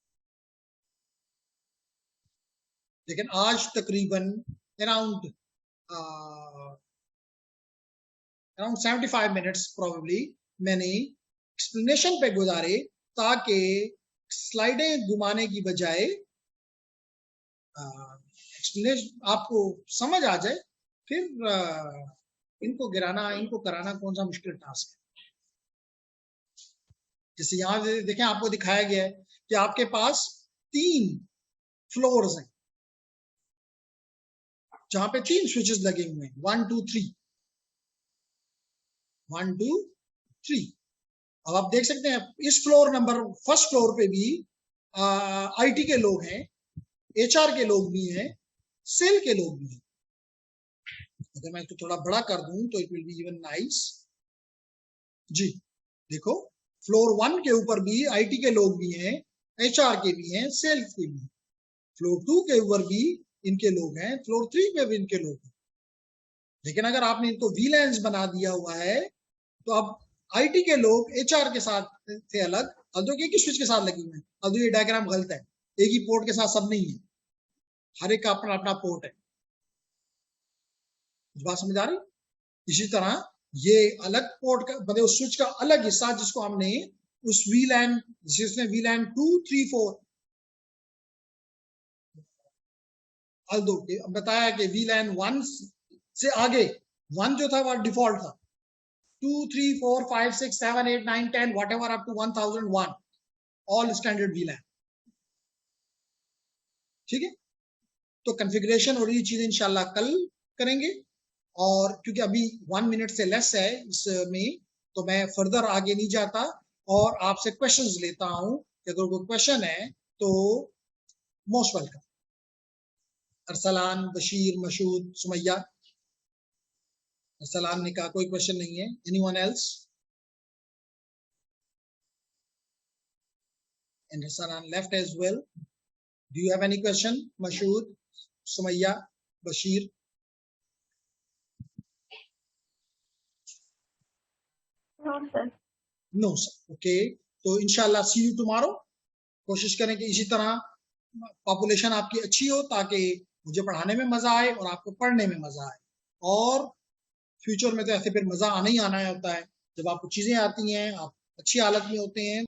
लेकिन आज तकरीबन अराउंड 75 मिनट्स प्रोबेबली मैंने एक्सप्लेनेशन पे गुजारे ताकि स्लाइडें घुमाने की बजाय एक्सप्लेनेशन आपको समझ आ जाए। फिर इनको गिराना, इनको कराना कौन सा मुश्किल टास्क है। जैसे यहाँ देखें, आपको दिखाया गया है कि आपके पास 3 फ्लोर्स हैं जहां पे 3 स्विचेस लगे हुए हैं, 1 2 3, 1 2 3। अब आप देख सकते हैं इस फ्लोर नंबर फर्स्ट फ्लोर पे भी IT के लोग हैं, HR के लोग भी हैं, सेल के लोग भी हैं। अगर मैं इसको थोड़ा बड़ा कर दूं तो it will be even nice. जी देखो, फ्लोर 1 के ऊपर भी IT के लोग भी हैं, HR के भी हैं, सेल्स के भी हैं। फ्लोर 2 के ऊपर भी इनके लोग हैं, फ्लोर 3 पे भी इनके लोग हैं। लेकिन अगर आपने इनको VLANs बना दिया हुआ है तो अब IT के लोग HR के साथ से अलग, अलग एक ही स्विच के साथ लगे हुए हैं। अब ये डायग्राम गलत है, एक ही पोर्ट के साथ सब नहीं है, हर एक का अपना अपना पोर्ट है। बात समझ आ रही? इसी तरह ये अलग पोर्ट का, मतलब उस स्विच का अलग हिस्सा जिसको हमने उस VLAN, जिसमें VLAN 2 3 4 दो बताया कि VLAN 1 से आगे, 1 जो था वो डिफॉल्ट था, 2 3 4 5 6 7 8 9 10 whatever up to 1001 all standard VLAN। ठीक है, तो कॉन्फ़िगरेशन और ये चीजें इंशाल्लाह कल करेंगे। और क्योंकि अभी 1 मिनट से लेस है इसमें, तो मैं फर्दर आगे नहीं जाता और आपसे क्वेश्चंस लेता हूं कि अगर कोई क्वेश्चन है तो मोस्ट वेलकम। अरसलान, बशीर, मशूद, सुमैया। अरसलान ने कहा कोई क्वेश्चन नहीं है। Anyone else? And Arsalan left as well. Do you have any question? Mashood, Sumaiya, Bashir? No sir. Okay, तो इंशाल्लाह सी यू टुमारो। कोशिश करें कि इसी तरह पॉपुलेशन आपकी अच्छी हो ताकि मुझे पढ़ाने में मजा आए और आपको पढ़ने में मजा आए। और फ्यूचर में तो ऐसे फिर मजा आना ही आना होता है, जब आपको चीजें आती हैं, आप अच्छी हालत में होते हैं।